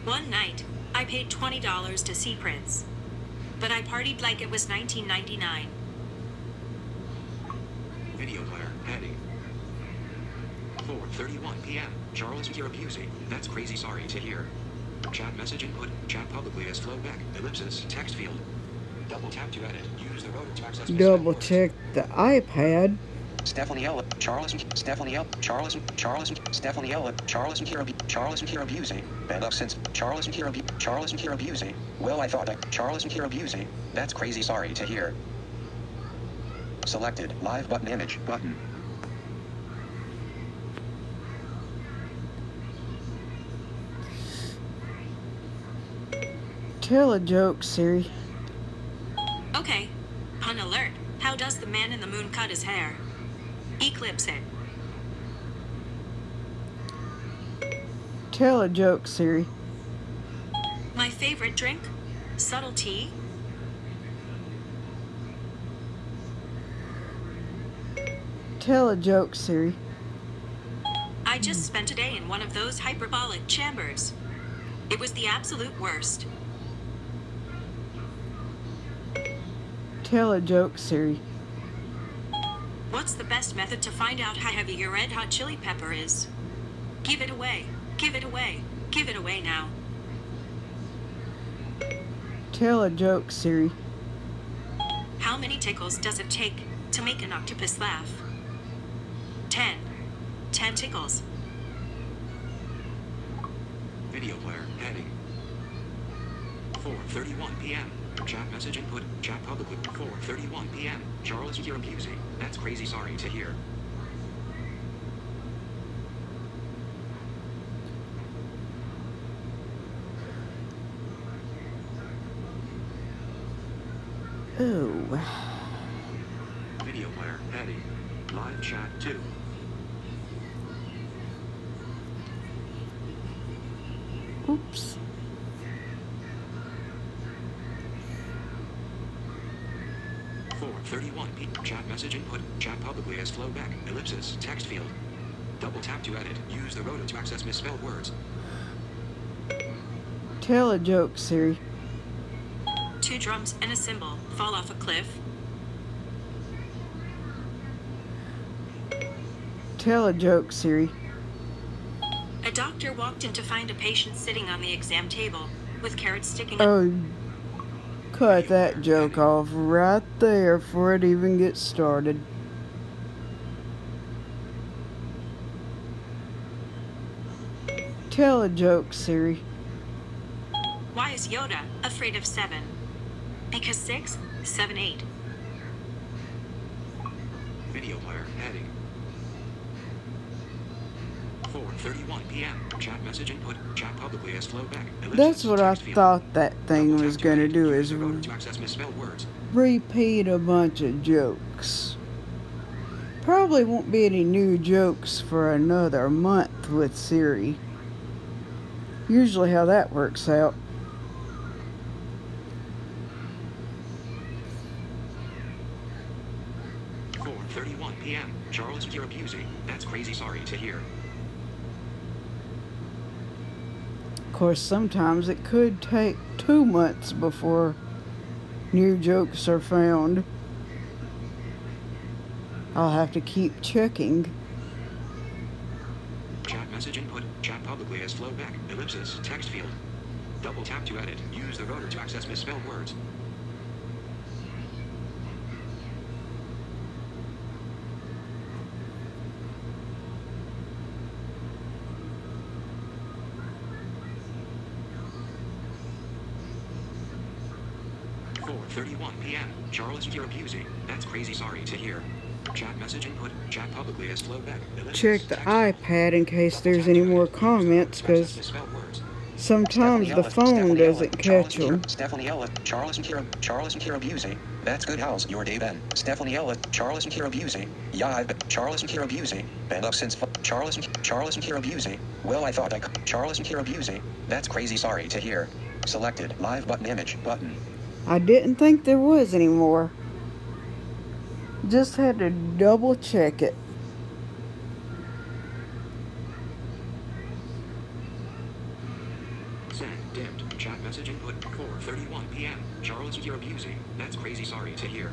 S5: One night, I paid $20 to see Prince. But I partied like it was 1999.
S2: Video player. Heading. 4:31 p.m. Charles and Kira Busey. That's crazy sorry to hear. Chat message input. Chat publicly as flowback. Ellipsis. Text field. Double tap to edit. Use the rotor to access misspelled
S1: Double
S2: words.
S1: check the iPad.
S2: Stephanie Ella, Charles and Stephanie Ella, Charles and Stephanie Ella, Charles and Kira Busey. Been up since Charles and Kira Busey. Well, I thought Charles and Kira Busey. That's crazy sorry to hear. Selected live button image button.
S1: Tell a joke, Siri.
S5: Okay, pun alert. How does the man in the moon cut his hair? Eclipse it.
S1: Tell a joke, Siri.
S5: My favorite drink? Subtle tea?
S1: Tell a joke, Siri.
S5: I just spent a day in one of those hyperbolic chambers. It was the absolute worst.
S1: Tell a joke, Siri.
S5: What's the best method to find out how heavy your red hot chili pepper is? Give it away. Give it away. Give it away now.
S1: Tell a joke, Siri.
S5: How many tickles does it take to make an octopus laugh? 10. 10 tickles.
S2: Video player heading. 4:31 p.m. Chat message input. Chat publicly. 4:31 p.m. Charles Kirabusey. That's crazy. Sorry to hear.
S1: Oh.
S2: Video player heading. Live chat 2.
S1: Oops.
S2: Chat message input. Chat publicly as flowback. Ellipsis. Text field. Double tap to edit. Use the rotor to access misspelled words.
S1: Tell a joke, Siri.
S5: 2 drums and a cymbal fall off a cliff.
S1: Tell a joke, Siri.
S5: A doctor walked in to find a patient sitting on the exam table with carrots sticking out.
S1: Oh, cut that joke off right there before it even gets started. Tell a joke, Siri.
S5: Why is Yoda afraid of 7? Because 6, 7, 8.
S2: Video player heading. 4:31 p.m. Chat message input. Chat publicly as flowback. Ellipsis.
S1: That's what I
S2: Text field.
S1: thought that thing
S2: Double
S1: was
S2: tap to
S1: gonna
S2: edit.
S1: do,
S2: Use
S1: is
S2: the rotor to access misspelled words.
S1: repeat a bunch of jokes. Probably won't be any new jokes for another month with Siri. Usually how that works out.
S2: p.m. Charles Kirabusey. That's crazy. Sorry to hear.
S1: Of course, sometimes it could take 2 months before new jokes are found. I'll have to keep checking.
S2: Chat message input. Chat publicly as flowback. Ellipsis. Text field. Double tap to edit. Use the rotor to access misspelled words. p.m. Charles Kirabusey. That's crazy. Sorry to hear. Chat message input. Chat publicly as flowback. Ellipsis.
S1: Check the
S2: Text field.
S1: iPad in case there's any more comments, because
S2: Misspelled words.
S1: sometimes the phone doesn't catch them.
S2: Stephanie Ella, Charles and Kirabusey. That's good. How's your day been? Stephanie Ella, Charles and Kirabusey. Yeah, I've been Charles and Kirabusey. Been up since Charles and Kirabusey. Well, I thought Charles and Kirabusey. That's crazy. Sorry to hear. Selected. Live button. Image button.
S1: I didn't think there was any more. Just had to double check it.
S2: Send. Dimmed. Chat message input. 4:31 p.m. Charles and Kirabusey. That's crazy. Sorry to hear.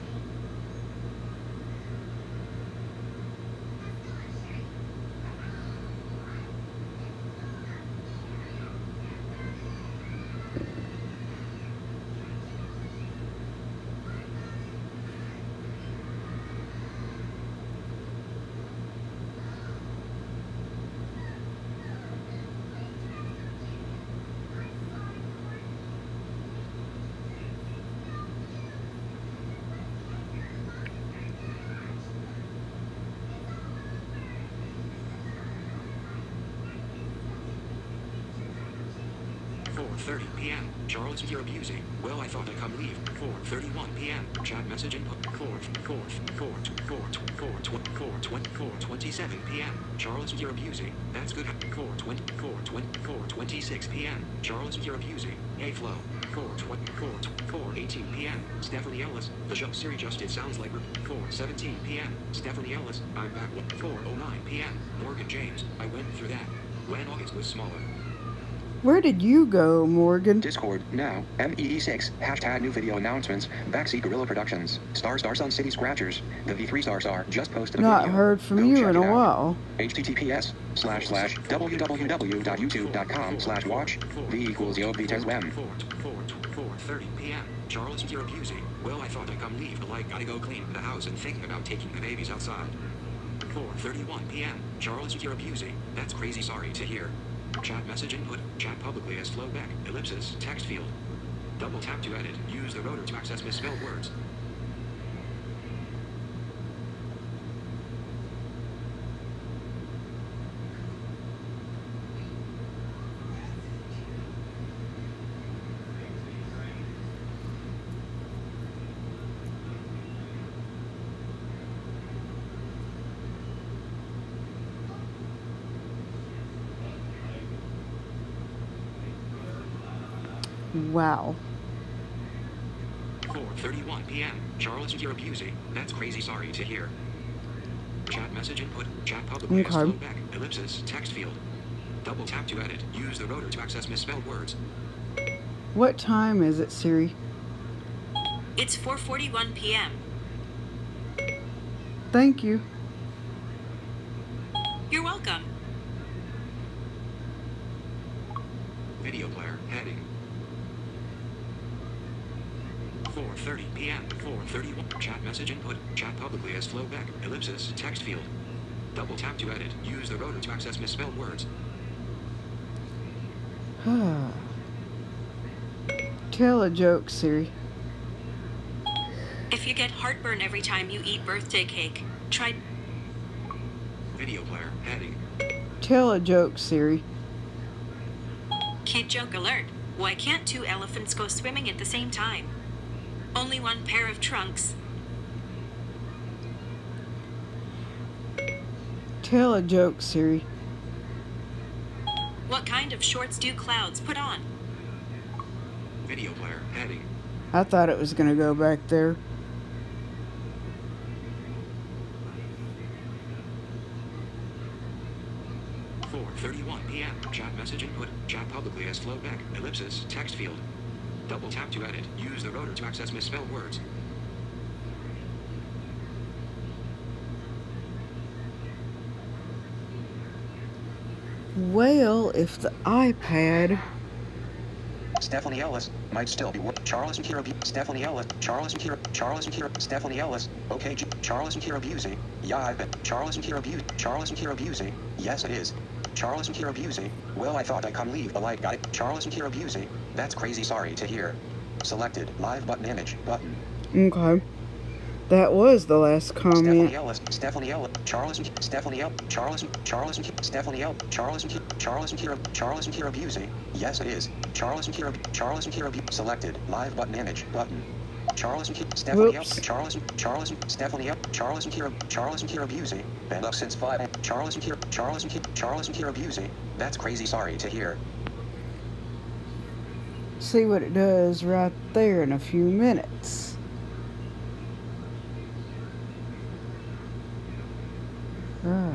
S2: p.m. Charles Kirabusey. Well, I thought I'd come leave. 4:31 p.m. Chat message input. 4:27 p.m. Charles Kirabusey. That's good. 4:26 p.m. Charles Kirabusey. Hey Flo. 4:18 p.m. Stephanie Ellis. The show Siri just it sounds like 4:17 p.m. Stephanie Ellis. I'm back. 4:09 p.m. Morgan James. I went through that when August was smaller.
S1: Where did you go, Morgan?
S2: Discord, now, MEE6, hashtag new video announcements, Backseat Gorilla Productions, Sun City Scratchers, the V3 Stars are just posted a
S1: Not
S2: video.
S1: heard from
S2: Go
S1: you
S2: check
S1: in
S2: it
S1: a
S2: out.
S1: while.
S2: https://www.youtube.com/watch V equals Yo Vites Wem. 4:30 p.m. Charles and Kira Busey. Well, I thought I'd come leave, but like, gotta go clean the house and thinking about taking the babies outside. 4:31 p.m. Charles and Kira Busey. That's crazy sorry to hear. Chat message input. Chat publicly as flowback. Ellipsis. Text field. Double tap to edit. Use the rotor to access misspelled words.
S1: Wow.
S2: 4:31 p.m. Charles and Kira Busey. That's crazy sorry to hear. Chat message input. Chat publicly as
S1: Okay.
S2: flowback. Ellipsis. Text field. Double tap to edit. Use the rotor to access misspelled words.
S1: What time is it, Siri?
S5: It's 4:41 p.m.
S1: Thank you.
S5: You're welcome.
S2: Video player. Heading. 4:30 p.m. 4:31. Chat message input. Chat publicly as flowback. Ellipsis. Text field. Double tap to edit. Use the rotor to access misspelled words.
S1: Tell a joke, Siri.
S5: If you get heartburn every time you eat birthday cake, try.
S2: Video player. Heading.
S1: Tell a joke, Siri.
S5: Kid joke alert. Why can't two elephants go swimming at the same time? Only one pair of trunks.
S1: Tell a joke, Siri.
S5: What kind of shorts do clouds put on?
S2: Video player. Heading.
S1: I thought it was going to go back there.
S2: p.m. Chat message input. Chat publicly as flowback. Ellipsis. Text field. Double tap to edit. Use the rotor to access misspelled words.
S1: Well, if the iPad...
S2: Stephanie Ellis might still be Charles and Kira Stephanie Ellis. Charles and Kira. Stephanie Ellis. Okay, Charles and Kira Busey. Yeah, I bet. Charles and Kira Busey. Yes, it is. Charles and Kira Busey. Well, I thought I'd come leave, but like, got it. Charles and Kira Busey. That's crazy sorry to hear. Selected. Live button image. Button.
S1: Okay. That was the last comment.
S2: Stephanie Ellis. Stephanie Ellis. Charles and Stephanie Ellis. Stephanie Ellis. Charles and Kira Busey. Yes, it is. Charles and Kira. Selected. Live button image. Button. Charles and Stephanie Ellis. Charles and Stephanie Ellis. Charles and Kira Busey. Been up since 5. Charles and Kira Busey. That's crazy sorry to hear.
S1: See what it does right there in a few minutes. Ah.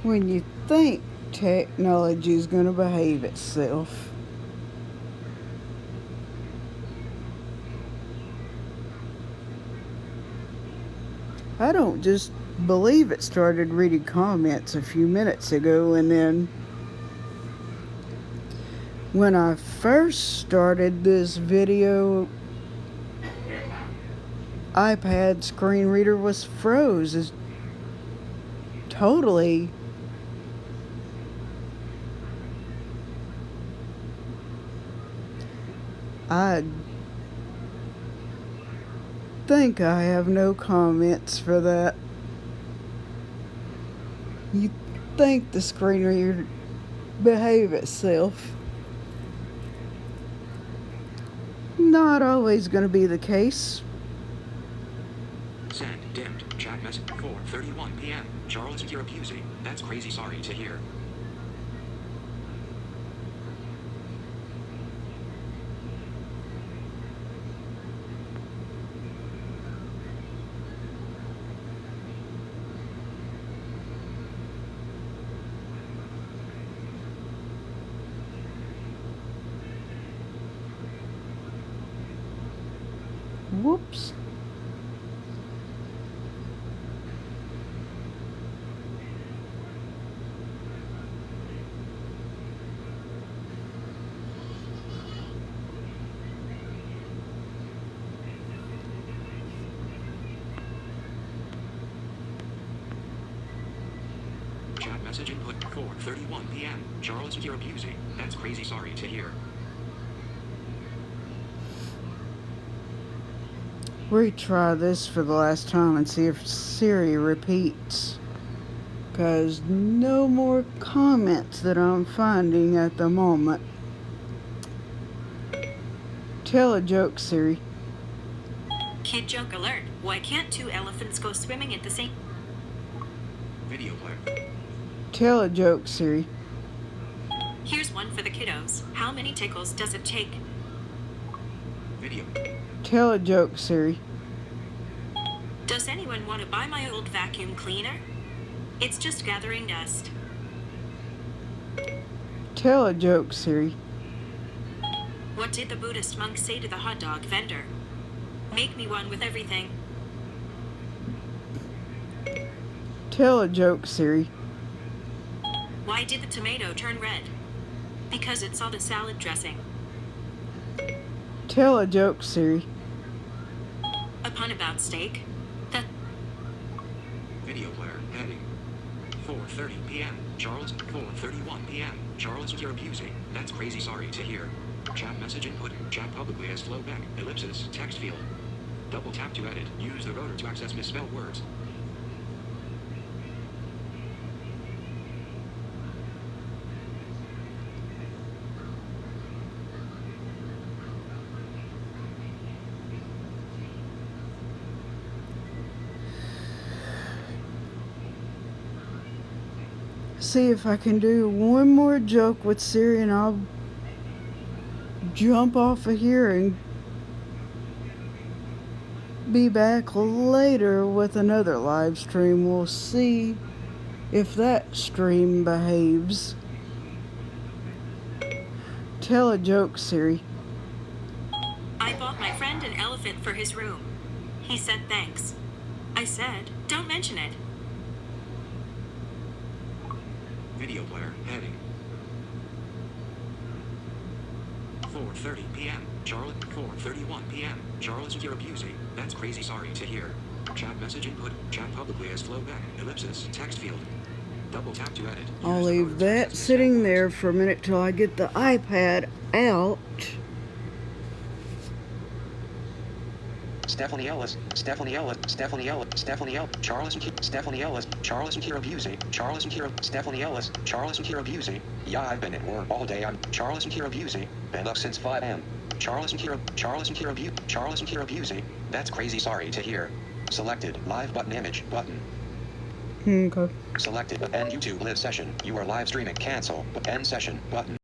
S1: When you think technology is going to behave itself. I don't just believe it started reading comments a few minutes ago, and then when I first started this video, iPad screen reader was froze. It's totally. I think I have no comments for that. You think the screen reader behave itself? Not always going to be the case.
S2: Send dimmed. Chat message 4:31 p.m. Charles and Kira Busey. That's crazy sorry to hear.
S1: Whoops.
S2: Chat message input 4:31 p.m. Charles and Kira Busey. That's crazy sorry to hear.
S1: Retry this for the last time and see if Siri repeats. Because no more comments that I'm finding at the moment. Tell a joke, Siri.
S5: Kid joke alert. Why can't two elephants go swimming at the same?
S2: Video player.
S1: Tell a joke, Siri.
S5: Here's one for the kiddos. How many tickles does it take?
S2: Video.
S1: Tell a joke, Siri.
S5: Does anyone want to buy my old vacuum cleaner? It's just gathering dust.
S1: Tell a joke, Siri.
S5: What did the Buddhist monk say to the hot dog vendor? Make me one with everything.
S1: Tell a joke, Siri.
S5: Why did the tomato turn red? Because it saw the salad dressing.
S1: Tell a joke, Siri.
S5: A pun about steak? That
S2: Video player. Heading. 4:30 p.m. Charles. 4:31 p.m. Charles and Kira Busey. That's crazy sorry to hear. Chat message input. Chat publicly as flowback. Ellipsis. Text field. Double tap to edit. Use the rotor to access misspelled words.
S1: See if I can do one more joke with Siri and I'll jump off of here and be back later with another live stream. We'll see if that stream behaves. Tell a joke, Siri.
S5: I bought my friend an elephant for his room. He said thanks. I said, don't mention it.
S2: Video player. Heading. 4:30 p.m. Charlotte. 4:31 p.m. Charles and Kira Busey. That's crazy sorry to hear. Chat message input. Chat publicly as flowback. Ellipsis. Text field. Double tap to edit.
S1: I'll
S2: Use the
S1: leave
S2: rotor to
S1: that
S2: access
S1: sitting
S2: misspelled
S1: there
S2: words.
S1: for a minute till I get the iPad out.
S2: Stephanie Ellis, Stephanie Ellis, Stephanie Ellis, Stephanie Ellis, Charles and Stephanie Ellis, Charles and Kira Busey, Charles and Kira, Stephanie Ellis, Charles and Kira Busey. Yeah, I've been at work all day. I'm Charles and Kira Busey. Been up since 5 a.m. Charles and Kira Busey. That's crazy sorry to hear. Selected live button image button.
S1: Okay.
S2: Selected end YouTube live session. You are live streaming. Cancel end session button.